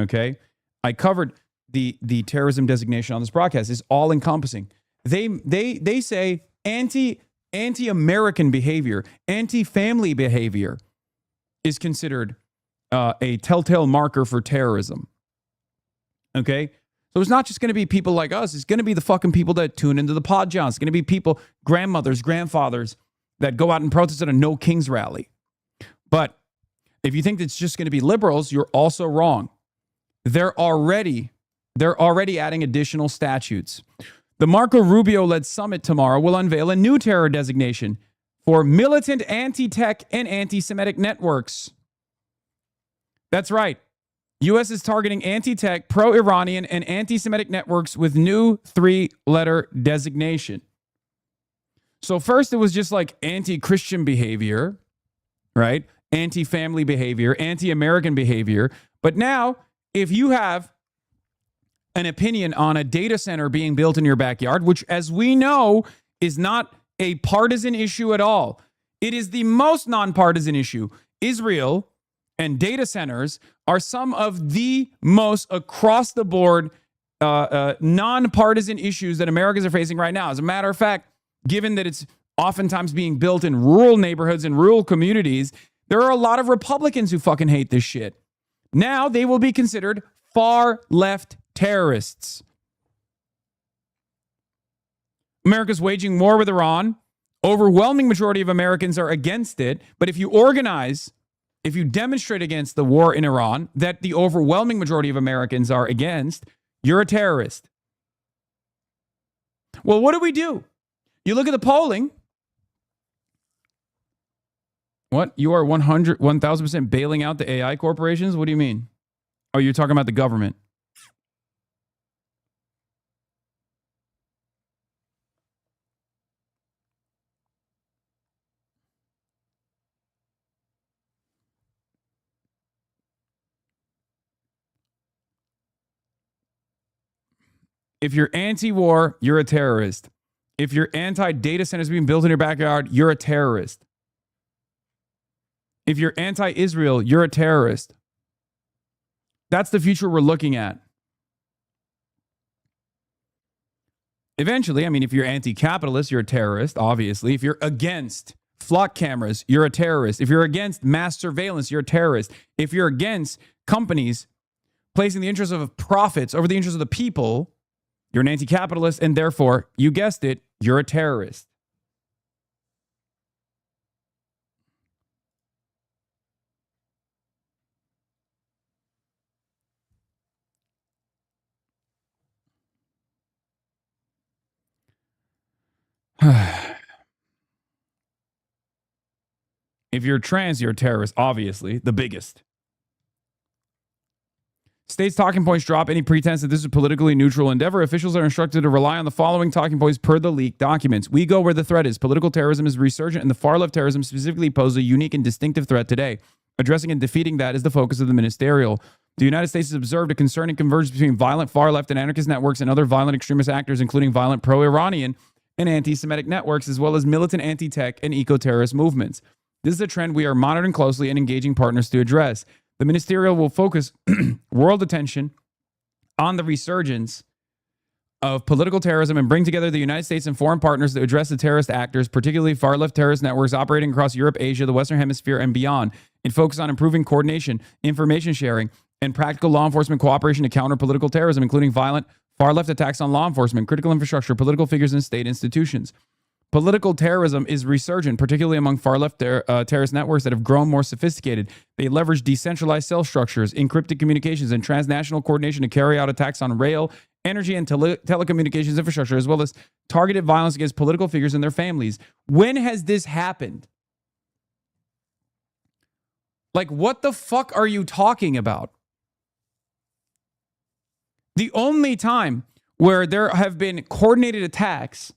A: Okay? I covered the terrorism designation on this broadcast. It's all encompassing. They say anti-American behavior, anti-family behavior is considered a telltale marker for terrorism. Okay? So it's not just going to be people like us. It's going to be the fucking people that tune into the pod John. It's going to be people, grandmothers, grandfathers, that go out and protest at a No Kings rally. But if you think it's just going to be liberals, you're also wrong. They're already adding additional statutes. The Marco Rubio-led summit tomorrow will unveil a new terror designation for militant anti-tech and anti-Semitic networks. That's right. U.S. is targeting anti-tech, pro-Iranian, and anti-Semitic networks with new 3-letter designation. So first it was just like anti-Christian behavior, right? Anti-family behavior, anti-American behavior. But now, if you have an opinion on a data center being built in your backyard, which as we know is not a partisan issue at all, it is the most nonpartisan issue. Israel and data centers are some of the most across the board nonpartisan issues that Americans are facing right now. As a matter of fact, given that it's oftentimes being built in rural neighborhoods and rural communities, there are a lot of Republicans who fucking hate this shit. Now they will be considered far left terrorists. America's waging war with Iran. Overwhelming majority of Americans are against it. But if you organize, if you demonstrate against the war in Iran that the overwhelming majority of Americans are against, you're a terrorist. Well, what do? You look at the polling. What? You are 1,000% bailing out the AI corporations? What do you mean? Oh, you're talking about the government. If you're anti-war, you're a terrorist. If you're anti-data centers being built in your backyard, you're a terrorist. If you're anti-Israel, you're a terrorist. That's the future we're looking at. Eventually, I mean, if you're anti-capitalist, you're a terrorist, obviously. If you're against flock cameras, you're a terrorist. If you're against mass surveillance, you're a terrorist. If you're against companies placing the interests of profits over the interests of the people, you're an anti-capitalist, and therefore, you guessed it, you're a terrorist. If you're trans, you're a terrorist, obviously, the biggest. States' talking points drop any pretense that this is a politically neutral endeavor. Officials are instructed to rely on the following talking points per the leaked documents. We go where the threat is. Political terrorism is resurgent, and the far-left terrorism specifically poses a unique and distinctive threat today. Addressing and defeating that is the focus of the ministerial. The United States has observed a concerning convergence between violent far-left and anarchist networks and other violent extremist actors, including violent pro-Iranian and anti-Semitic networks, as well as militant anti-tech and eco-terrorist movements. This is a trend we are monitoring closely and engaging partners to address. The ministerial will focus world attention on the resurgence of political terrorism and bring together the United States and foreign partners to address the terrorist actors, particularly far-left terrorist networks operating across Europe, Asia, the Western Hemisphere, and beyond, and focus on improving coordination, information sharing, and practical law enforcement cooperation to counter political terrorism, including violent far-left attacks on law enforcement, critical infrastructure, political figures, and state institutions. Political terrorism is resurgent, particularly among far-left terrorist networks that have grown more sophisticated. They leverage decentralized cell structures, encrypted communications, and transnational coordination to carry out attacks on rail, energy, and telecommunications infrastructure, as well as targeted violence against political figures and their families. When has this happened? Like, what the fuck are you talking about? The only time where there have been coordinated attacks,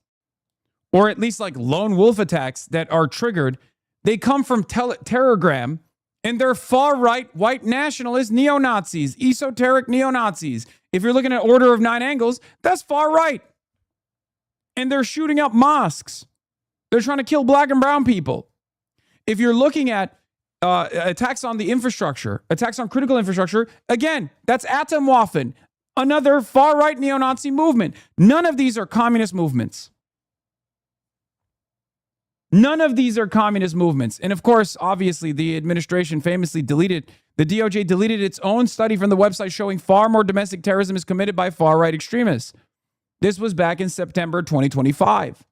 A: or at least like lone wolf attacks that are triggered, they come from Telegram, and they're far-right white nationalist neo-Nazis, esoteric neo-Nazis. If you're looking at Order of Nine Angles, that's far-right. And they're shooting up mosques. They're trying to kill black and brown people. If you're looking at attacks on the infrastructure, attacks on critical infrastructure, again, that's Atomwaffen, another far-right neo-Nazi movement. None of these are communist movements. None of these are communist movements. And of course, obviously, the administration famously the DOJ deleted its own study from the website showing far more domestic terrorism is committed by far-right extremists. This was back in September 2025.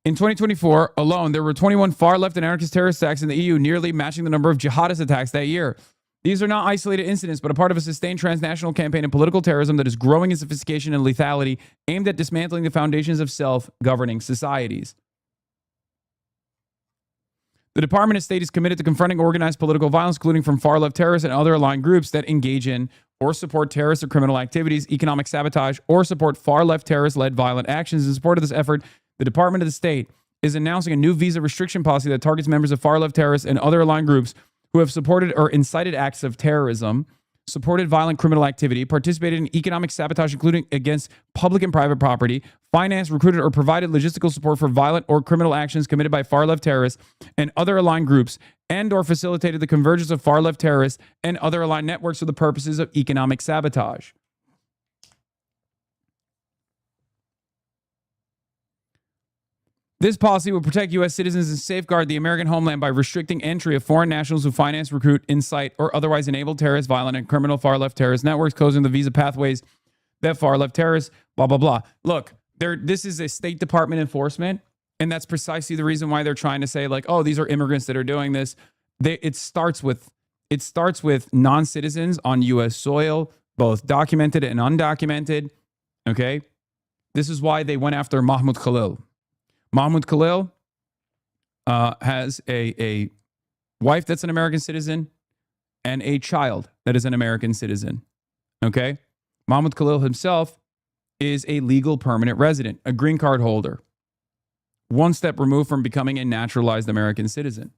A: In 2024 alone, there were 21 far-left and anarchist terrorist attacks in the EU, nearly matching the number of jihadist attacks that year. These are not isolated incidents, but a part of a sustained transnational campaign of political terrorism that is growing in sophistication and lethality, aimed at dismantling the foundations of self-governing societies. The Department of State is committed to confronting organized political violence, including from far-left terrorists and other aligned groups that engage in or support terrorist or criminal activities, economic sabotage, or support far-left terrorist-led violent actions. In support of this effort, the Department of the State is announcing a new visa restriction policy that targets members of far-left terrorists and other aligned groups who have supported or incited acts of terrorism, supported violent criminal activity, participated in economic sabotage, including against public and private property, financed, recruited, or provided logistical support for violent or criminal actions committed by far-left terrorists and other aligned groups, and or facilitated the convergence of far-left terrorists and other aligned networks for the purposes of economic sabotage. This policy will protect U.S. citizens and safeguard the American homeland by restricting entry of foreign nationals who finance, recruit, incite, or otherwise enable terrorist, violent, and criminal far-left terrorist networks, closing the visa pathways that far-left terrorists, blah, blah, blah. Look, this is a State Department enforcement, and that's precisely the reason why they're trying to say, like, oh, these are immigrants that are doing this. It starts with non-citizens on U.S. soil, both documented and undocumented, okay? This is why they went after Mahmoud Khalil. Mahmoud Khalil has a wife that's an American citizen and a child that is an American citizen. Okay? Mahmoud Khalil himself is a legal permanent resident, a green card holder, one step removed from becoming a naturalized American citizen.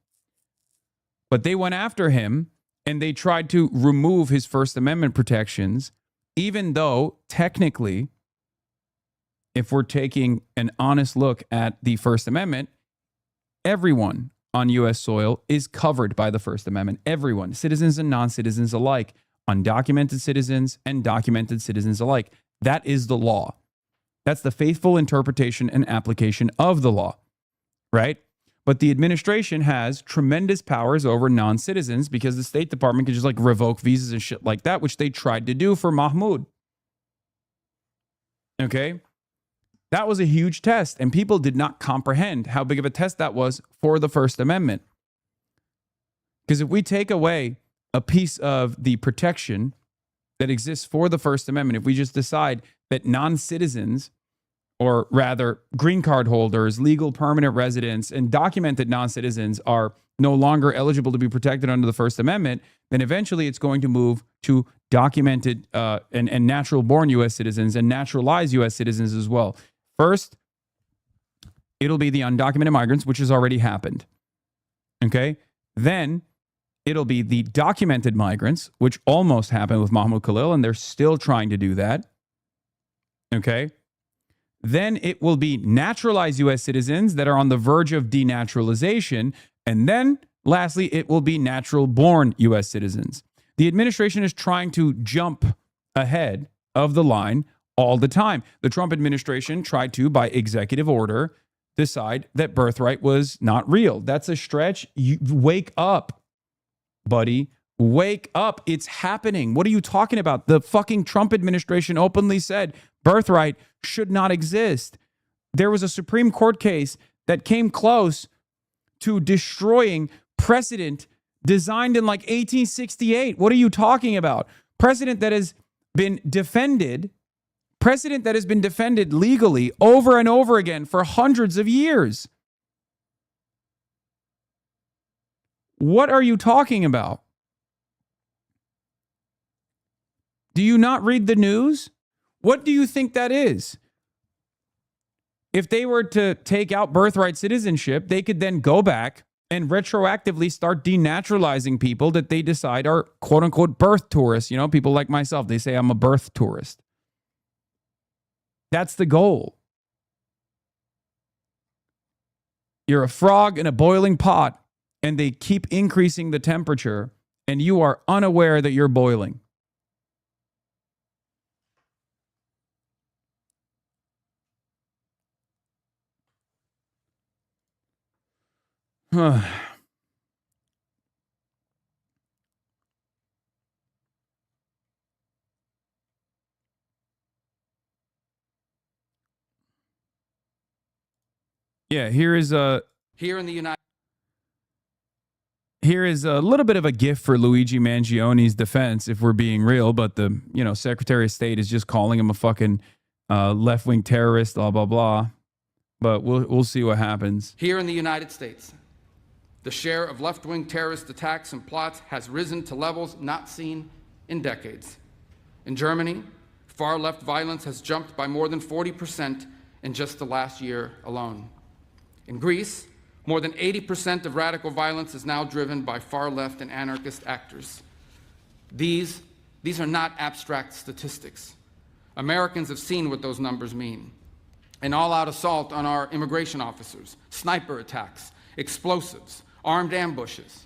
A: But they went after him and they tried to remove his First Amendment protections, even though technically, if we're taking an honest look at the First Amendment, everyone on U.S. soil is covered by the First Amendment. Everyone, citizens and non-citizens alike, undocumented citizens and documented citizens alike. That is the law. That's the faithful interpretation and application of the law, right? But the administration has tremendous powers over non-citizens because the State Department can just like revoke visas and shit like that, which they tried to do for Mahmoud. Okay? That was a huge test, and people did not comprehend how big of a test that was for the First Amendment. Because if we take away a piece of the protection that exists for the First Amendment, if we just decide that non-citizens or rather green card holders, legal permanent residents, and documented non-citizens are no longer eligible to be protected under the First Amendment, then eventually it's going to move to documented and natural-born U.S. citizens and naturalized U.S. citizens as well. First, it'll be the undocumented migrants, which has already happened. Okay? Then it'll be the documented migrants, which almost happened with Mahmoud Khalil, and they're still trying to do that. Okay? Then it will be naturalized U.S. citizens that are on the verge of denaturalization. And then, lastly, it will be natural-born U.S. citizens. The administration is trying to jump ahead of the line all the time. The Trump administration tried to, by executive order, decide that birthright was not real. That's a stretch. You wake up, buddy. Wake up. It's happening. What are you talking about? The fucking Trump administration openly said birthright should not exist. There was a Supreme Court case that came close to destroying precedent designed in like 1868. What are you talking about? Precedent that has been defended legally over and over again for hundreds of years. What are you talking about? Do you not read the news? What do you think that is? If they were to take out birthright citizenship, they could then go back and retroactively start denaturalizing people that they decide are quote unquote birth tourists. You know, people like myself, they say I'm a birth tourist. That's the goal. You're a frog in a boiling pot, and they keep increasing the temperature, and you are unaware that you're boiling. Yeah, here is a little bit of a gift for Luigi Mangioni's defense, if we're being real. But the Secretary of State is just calling him a fucking left-wing terrorist, blah blah blah. But we'll see what happens.
O: Here in the United States, the share of left-wing terrorist attacks and plots has risen to levels not seen in decades. In Germany, far-left violence has jumped by more than 40% in just the last year alone. In Greece, more than 80% of radical violence is now driven by far-left and anarchist actors. These are not abstract statistics. Americans have seen what those numbers mean. An all-out assault on our immigration officers, sniper attacks, explosives, armed ambushes,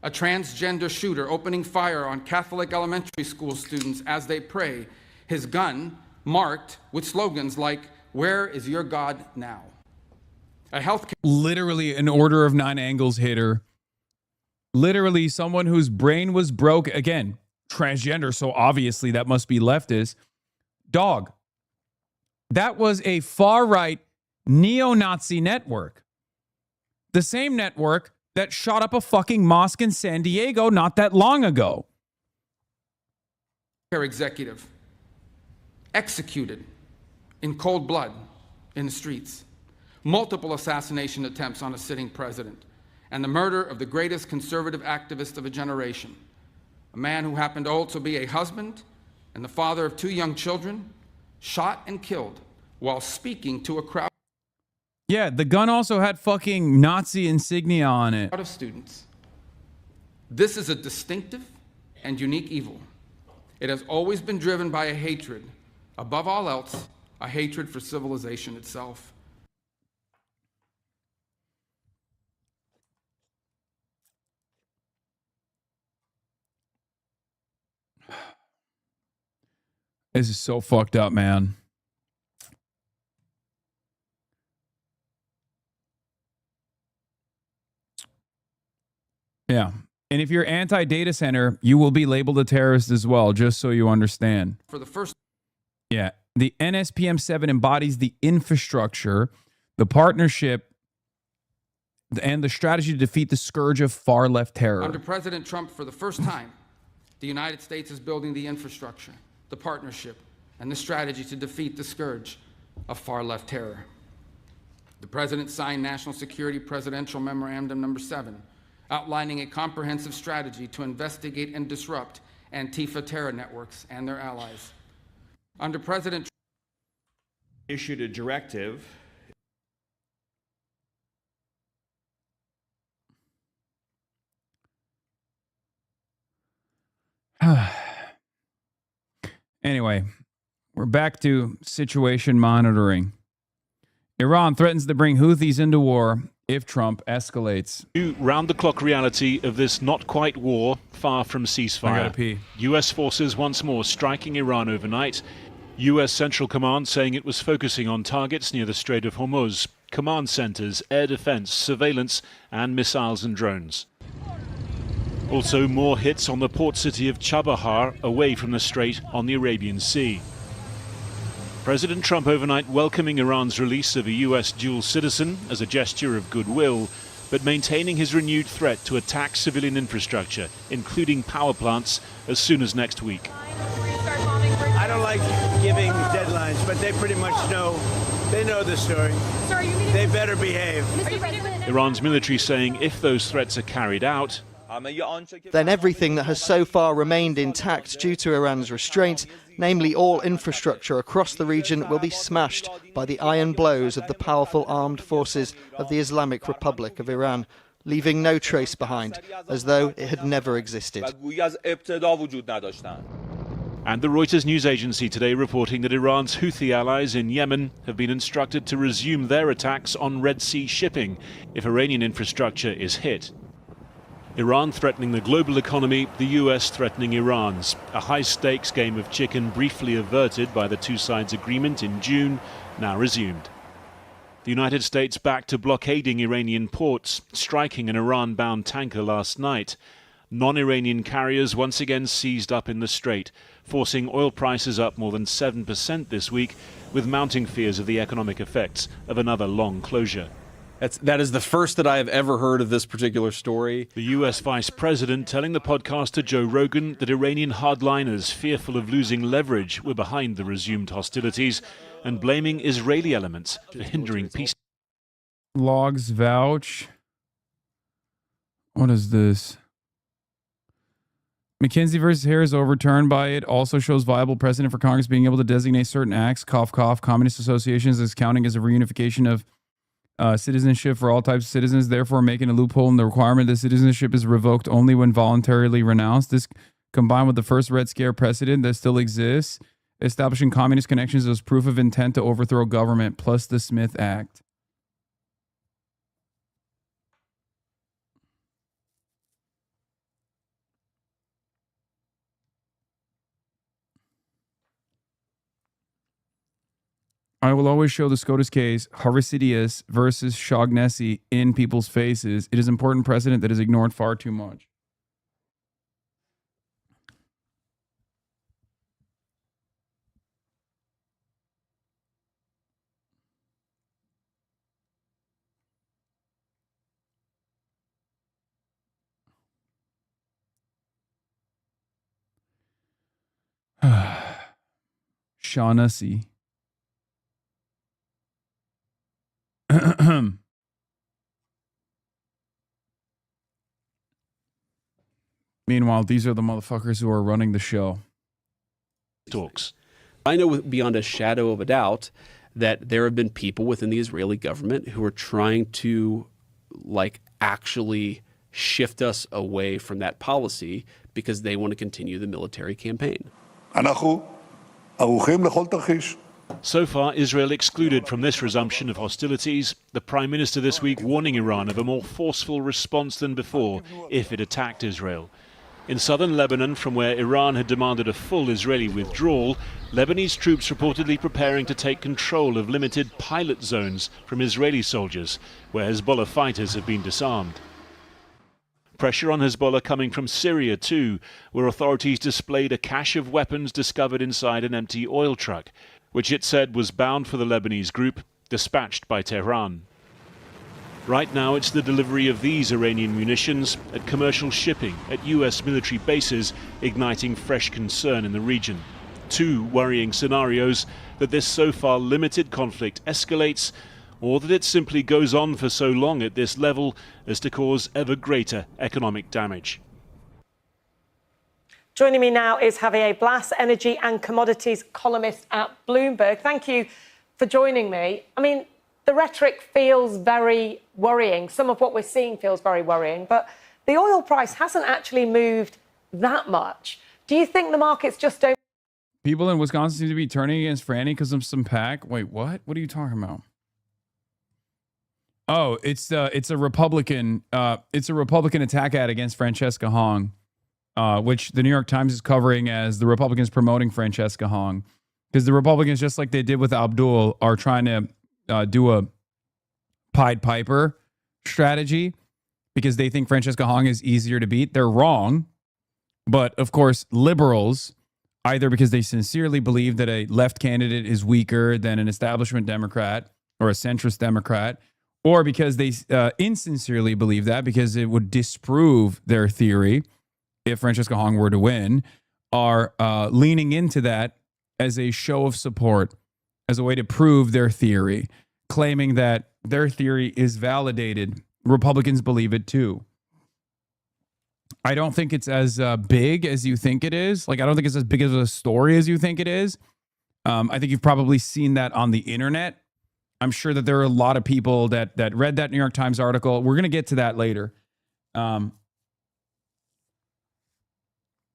O: a transgender shooter opening fire on Catholic elementary school students as they pray, his gun marked with slogans like, "Where is your God now?" A healthcare...
A: Literally an Order of Nine Angles hitter. Literally someone whose brain was broke. Again, transgender, so obviously that must be leftist. Dog. That was a far-right neo-Nazi network. The same network that shot up a fucking mosque in San Diego not that long ago.
O: Executive executed in cold blood in the streets. Multiple assassination attempts on a sitting president, and the murder of the greatest conservative activist of a generation, a man who happened to also be a husband and the father of 2 young children, shot and killed while speaking to a crowd.
A: Yeah, the gun also had fucking Nazi insignia on it.
O: Of students. This is a distinctive and unique evil. It has always been driven by a hatred, above all else, a hatred for civilization itself.
A: This is so fucked up, man. Yeah. And if you're anti-data center, you will be labeled a terrorist as well, just so you understand.
O: For the first...
A: Yeah. The NSPM-7 embodies the infrastructure, the partnership, and the strategy to defeat the scourge of far-left terror.
O: Under President Trump, for the first time, the United States is building the infrastructure, the partnership, and the strategy to defeat the scourge of far-left terror. The President signed National Security Presidential Memorandum Number 7, outlining a comprehensive strategy to investigate and disrupt Antifa terror networks and their allies. Under President Trump,
N: issued a directive
A: Anyway, we're back to situation monitoring. Iran threatens to bring Houthis into war if Trump escalates.
Q: Round-the-clock reality of this not-quite war, far from ceasefire.
A: I gotta pee.
Q: U.S. forces once more striking Iran overnight. U.S. Central Command saying it was focusing on targets near the Strait of Hormuz, command centers, air defense, surveillance, and missiles and drones. Also more hits on the port city of Chabahar, away from the strait on the Arabian Sea. President Trump overnight welcoming Iran's release of a U.S. dual citizen as a gesture of goodwill, but maintaining his renewed threat to attack civilian infrastructure, including power plants, as soon as next week.
F: I don't like giving deadlines, but they pretty much know. They know the story. They better behave.
Q: Iran's military saying if those threats are carried out,
R: then everything that has so far remained intact due to Iran's restraint, namely all infrastructure across the region, will be smashed by the iron blows of the powerful armed forces of the Islamic Republic of Iran, leaving no trace behind, as though it had never existed.
Q: and the Reuters news agency today reporting that Iran's Houthi allies in Yemen have been instructed to resume their attacks on Red Sea shipping if Iranian infrastructure is hit. Iran threatening the global economy, the US threatening Iran's. A high-stakes game of chicken briefly averted by the two sides' agreement in June, now resumed. The United States back to blockading Iranian ports, striking an Iran-bound tanker last night. Non-Iranian carriers once again seized up in the strait, forcing oil prices up more than 7% this week, with mounting fears of the economic effects of another long closure.
I: That is the first that I have ever heard of this particular story.
Q: The U.S. Vice President telling the podcaster Joe Rogan that Iranian hardliners, fearful of losing leverage, were behind the resumed hostilities and blaming Israeli elements for hindering peace.
A: Logs vouch. What is this? McKinsey versus Harris overturned by it also shows viable precedent for Congress being able to designate certain acts, cough, cough, communist associations as counting as a reunification of citizenship for all types of citizens, therefore making a loophole in the requirement that citizenship is revoked only when voluntarily renounced. This, combined with the first Red Scare precedent that still exists, establishing communist connections as proof of intent to overthrow government, plus the Smith Act. I will always show the SCOTUS case, Harvisidius versus Shaughnessy, in people's faces. It is important precedent that is ignored far too much. Shaughnessy. Meanwhile, these are the motherfuckers who are running the show.
I: Talks. I know beyond a shadow of a doubt that there have been people within the Israeli government who are trying to, actually shift us away from that policy because they want to continue the military campaign.
Q: So far, Israel excluded from this resumption of hostilities, the Prime Minister this week warning Iran of a more forceful response than before if it attacked Israel. In southern Lebanon, from where Iran had demanded a full Israeli withdrawal, Lebanese troops reportedly preparing to take control of limited pilot zones from Israeli soldiers, where Hezbollah fighters have been disarmed. Pressure on Hezbollah coming from Syria too, where authorities displayed a cache of weapons discovered inside an empty oil truck, which it said was bound for the Lebanese group, dispatched by Tehran. Right now, it's the delivery of these Iranian munitions at commercial shipping at U.S. military bases, igniting fresh concern in the region. two worrying scenarios: that this so far limited conflict escalates, or that it simply goes on for so long at this level as to cause ever greater economic damage.
S: Joining me now is Javier Blas, energy and commodities columnist at Bloomberg. Thank you for joining me. I mean, the rhetoric feels very worrying. Some of what we're seeing feels very worrying, but the oil price hasn't actually moved that much. Do you think the markets just don't?
A: People in Wisconsin seem to be turning against Franny because of some PAC. Wait, what? What are you talking about? Oh, it's a Republican attack ad against Francesca Hong, which the New York Times is covering as the Republicans promoting Francesca Hong, because the Republicans, just like they did with Abdul, are trying to do a Pied Piper strategy because they think Francesca Hong is easier to beat. They're wrong. But of course, liberals, either because they sincerely believe that a left candidate is weaker than an establishment Democrat or a centrist Democrat, or because they insincerely believe that because it would disprove their theory if Francesca Hong were to win, are leaning into that as a show of support, as a way to prove their theory, claiming that their theory is validated. Republicans believe it too. I don't think it's as big as you think it is. Like, I don't think it's as big of a story as you think it is. I think you've probably seen that on the internet. I'm sure that there are a lot of people that read that New York Times article. We're going to get to that later. We're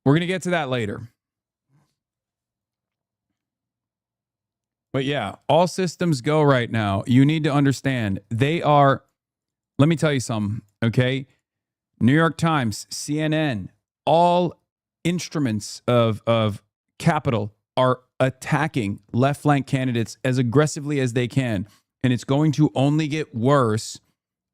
A: going to get to that later. But yeah, all systems go right now. You need to understand they are, let me tell you something, okay? New York Times, CNN, all instruments of capital are attacking left flank candidates as aggressively as they can. And it's going to only get worse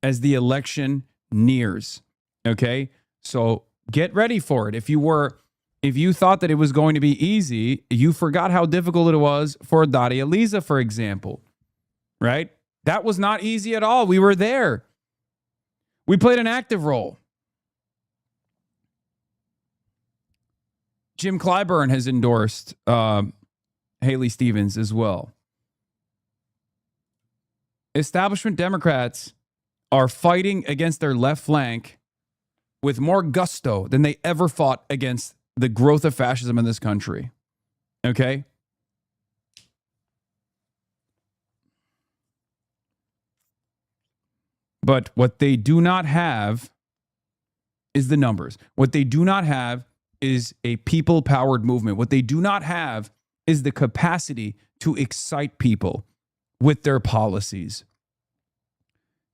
A: as the election nears. Okay? So get ready for it. If you thought that it was going to be easy, you forgot how difficult it was for Daria Lisa, for example. Right? That was not easy at all. We were there. We played an active role. Jim Clyburn has endorsed Haley Stevens as well. Establishment Democrats are fighting against their left flank with more gusto than they ever fought against the growth of fascism in this country. Okay? But what they do not have is the numbers. What they do not have is a people-powered movement. What they do not have is the capacity to excite people with their policies.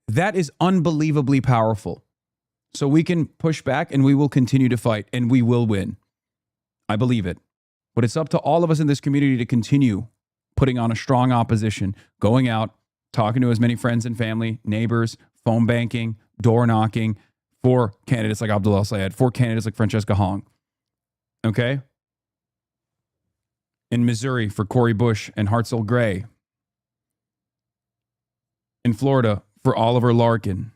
A: That is unbelievably powerful. So we can push back and we will continue to fight and we will win. I believe it. But it's up to all of us in this community to continue putting on a strong opposition, going out, talking to as many friends and family, neighbors, phone banking, door knocking for candidates like Abdul El-Sayed, for candidates like Francesca Hong. Okay? In Missouri for Cori Bush and Hartzell Gray. In Florida for Oliver Larkin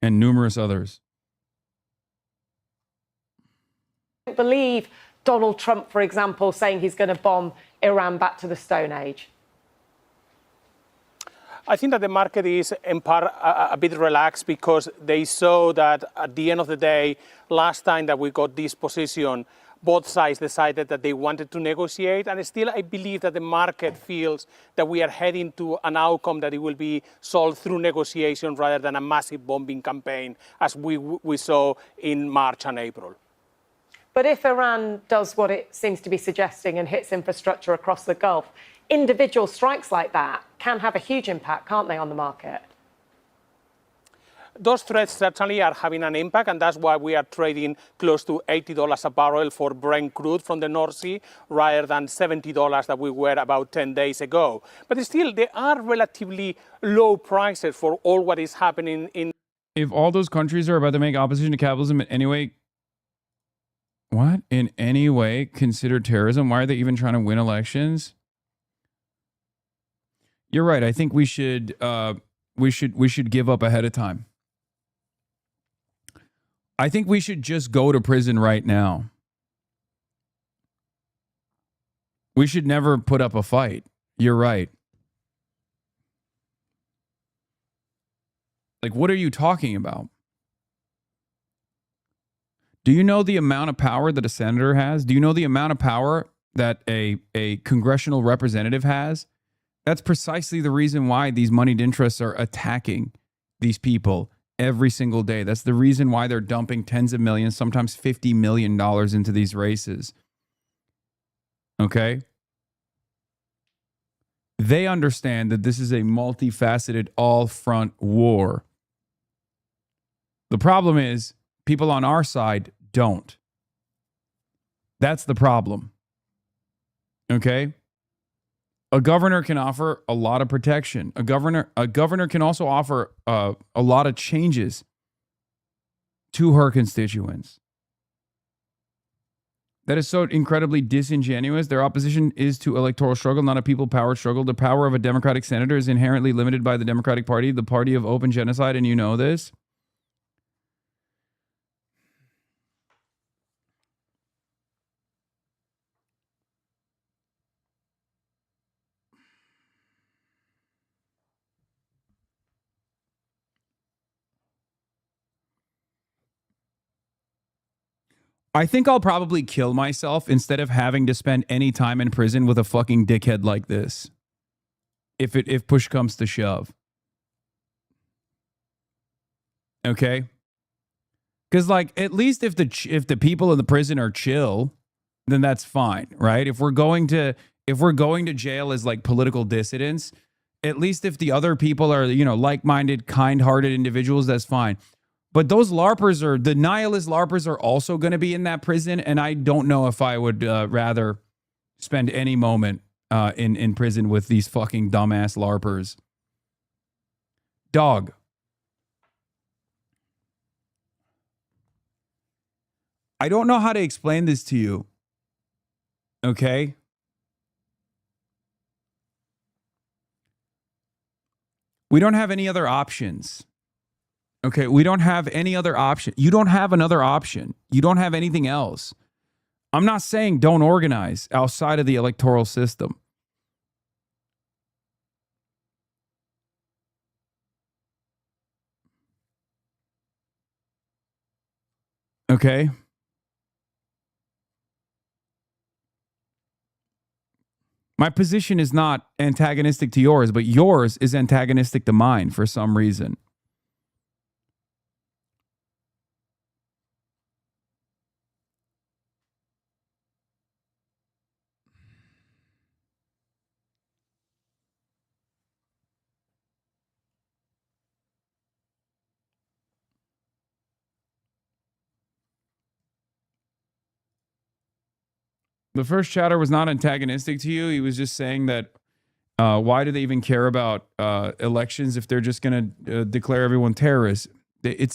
A: and numerous others.
S: I believe Donald Trump, for example, saying he's going to bomb Iran back to the Stone Age.
T: I think that the market is in part a bit relaxed because they saw that at the end of the day, last time that we got this position, both sides decided that they wanted to negotiate. And still, I believe that the market feels that we are heading to an outcome that it will be solved through negotiation rather than a massive bombing campaign as we saw in March and April.
S: But if Iran does what it seems to be suggesting and hits infrastructure across the Gulf, individual strikes like that can have a huge impact, can't they, on the market?
T: Those threats certainly are having an impact, and that's why we are trading close to $80 a barrel for Brent crude from the North Sea, rather than $70 that we were about 10 days ago. But still, there are relatively low prices for all what is happening in...
A: If all those countries are about to make opposition to capitalism in any way... What? In any way consider terrorism? Why are they even trying to win elections? You're right. I think we should give up ahead of time. I think we should just go to prison right now. We should never put up a fight. You're right. Like, what are you talking about? Do you know the amount of power that a senator has? Do you know the amount of power that a congressional representative has? That's precisely the reason why these moneyed interests are attacking these people every single day. That's the reason why they're dumping tens of millions, sometimes $50 million into these races. Okay? They understand that this is a multifaceted, all-front war. The problem is people on our side don't. That's the problem. Okay? A governor can offer a lot of protection. A governor can also offer a lot of changes to her constituents. That is so incredibly disingenuous. Their opposition is to electoral struggle, not a people-powered struggle. The power of a Democratic senator is inherently limited by the Democratic Party, the party of open genocide, and you know this. I think I'll probably kill myself instead of having to spend any time in prison with a fucking dickhead like this. If push comes to shove. Okay? Because, like, at least if the people in the prison are chill, then that's fine, right? If we're going to jail as like political dissidents, at least if the other people are, you know, like-minded, kind-hearted individuals, that's fine. But those LARPers the nihilist LARPers are also going to be in that prison, and I don't know if I would rather spend any moment in prison with these fucking dumbass LARPers. Dog. I don't know how to explain this to you. Okay? We don't have any other options. Okay, we don't have any other option. You don't have another option. You don't have anything else. I'm not saying don't organize outside of the electoral system. Okay? My position is not antagonistic to yours, but yours is antagonistic to mine for some reason. The first chatter was not antagonistic to you. He was just saying that why do they even care about elections if they're just going to declare everyone terrorists? It's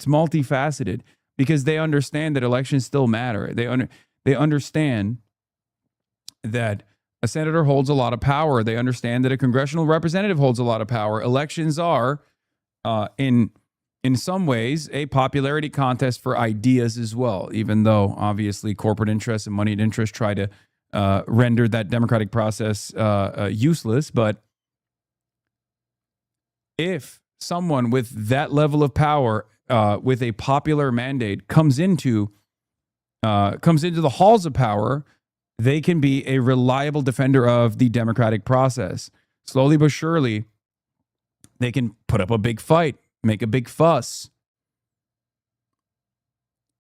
A: multifaceted because they understand that elections still matter. They understand that a senator holds a lot of power. They understand that a congressional representative holds a lot of power. Elections are in some ways, a popularity contest for ideas as well, even though obviously corporate interests and moneyed interests try to render that democratic process useless. But if someone with that level of power, with a popular mandate, comes into the halls of power, they can be a reliable defender of the democratic process. Slowly but surely, they can put up a big fight, make a big fuss,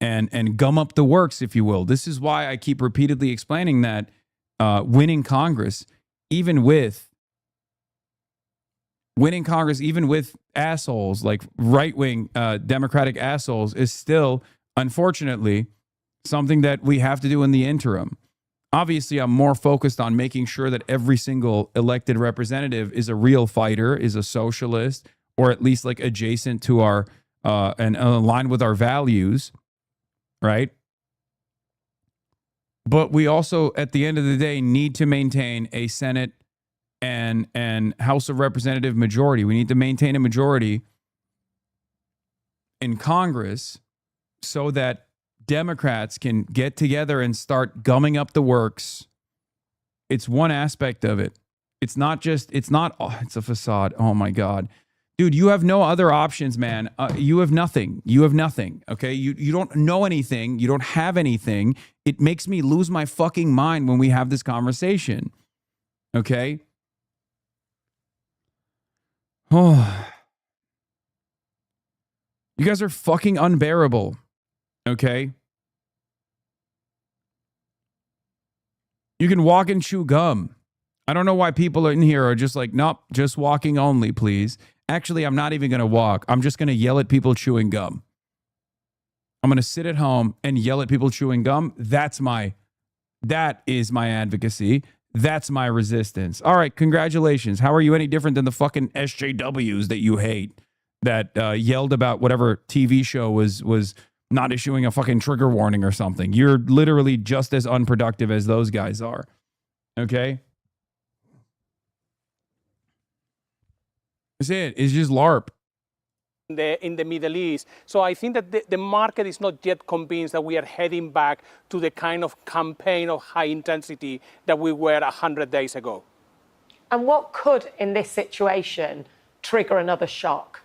A: and gum up the works, if you will. This is why I keep repeatedly explaining that winning Congress, even with assholes, like right-wing Democratic assholes, is still, unfortunately, something that we have to do in the interim. Obviously, I'm more focused on making sure that every single elected representative is a real fighter, is a socialist, or at least like adjacent to our and aligned with our values, right? But we also, at the end of the day, need to maintain a Senate and House of Representative majority. We need to maintain a majority in Congress so that Democrats can get together and start gumming up the works It's one aspect of it. It's not, oh, it's a facade. Oh my God. Dude, you have no other options, man. You have nothing. You have nothing. Okay. You don't know anything. You don't have anything. It makes me lose my fucking mind when we have this conversation. Okay. Oh, you guys are fucking unbearable. Okay. You can walk and chew gum. I don't know why people in here are just like, nope, just walking only, please. Actually, I'm not even going to walk. I'm just going to yell at people chewing gum. I'm going to sit at home and yell at people chewing gum. That is my advocacy. That's my resistance. All right, congratulations. How are you any different than the fucking SJWs that you hate that yelled about whatever TV show was not issuing a fucking trigger warning or something? You're literally just as unproductive as those guys are. Okay? That's it. It's just LARP.
T: In the Middle East. So I think that the market is not yet convinced that we are heading back to the kind of campaign of high intensity that we were 100 days ago.
S: And what could, in this situation, trigger another shock?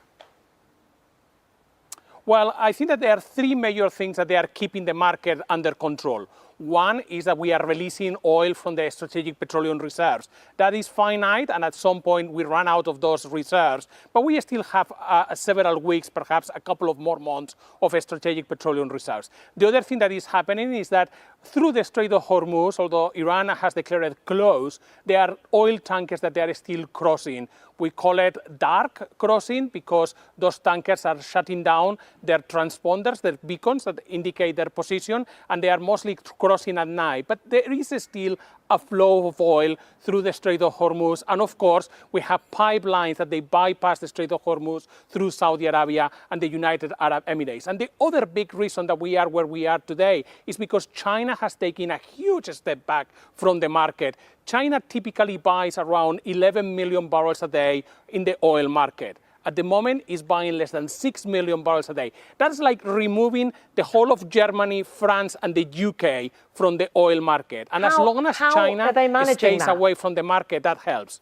T: Well, I think that there are three major things that they are keeping the market under control. One is that we are releasing oil from the strategic petroleum reserves. That is finite, and at some point we run out of those reserves. But we still have several weeks, perhaps a couple of more months of strategic petroleum reserves. The other thing that is happening is that through the Strait of Hormuz, although Iran has declared it closed, there are oil tankers that they are still crossing. We call it dark crossing because those tankers are shutting down their transponders, their beacons that indicate their position, and they are mostly crossing at night. But there is still a flow of oil through the Strait of Hormuz. And of course, we have pipelines that they bypass the Strait of Hormuz through Saudi Arabia and the United Arab Emirates. And the other big reason that we are where we are today is because China has taken a huge step back from the market. China typically buys around 11 million barrels a day in the oil market. At the moment, is buying less than 6 million barrels a day. That's like removing the whole of Germany, France, and the UK from the oil market. And as long as China stays away from the market, that helps.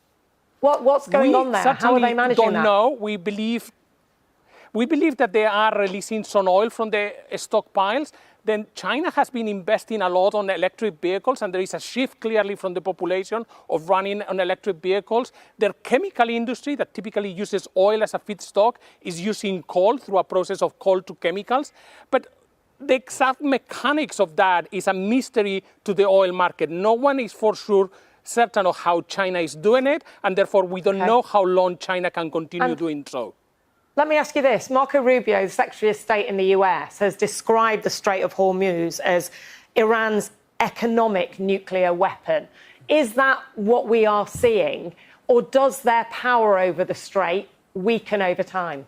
S: What's going on there? How are they managing that?
T: We don't know. We believe that they are releasing some oil from the stockpiles. Then China has been investing a lot on electric vehicles, and there is a shift clearly from the population of running on electric vehicles. Their chemical industry that typically uses oil as a feedstock is using coal through a process of coal to chemicals. But the exact mechanics of that is a mystery to the oil market. No one is for sure certain of how China is doing it, and therefore we don't know how long China can continue doing so.
S: Let me ask you this. Marco Rubio, the Secretary of State in the US, has described the Strait of Hormuz as Iran's economic nuclear weapon. Is that what we are seeing, or does their power over the Strait weaken over time?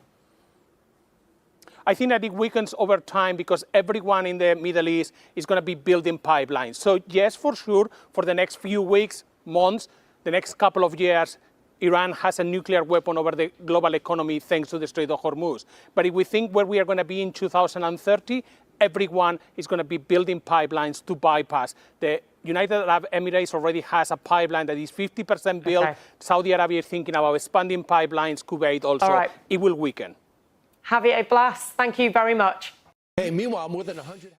T: I think that it weakens over time because everyone in the Middle East is going to be building pipelines. So yes, for sure, for the next few weeks, months, the next couple of years, Iran has a nuclear weapon over the global economy thanks to the Strait of Hormuz. But if we think where we are going to be in 2030, everyone is going to be building pipelines to bypass. The United Arab Emirates already has a pipeline that is 50% built. Saudi Arabia is thinking about expanding pipelines. Kuwait also.
S: All right.
T: It will weaken.
S: Javier Blas, thank you very much.
U: Hey, meanwhile, more than 100...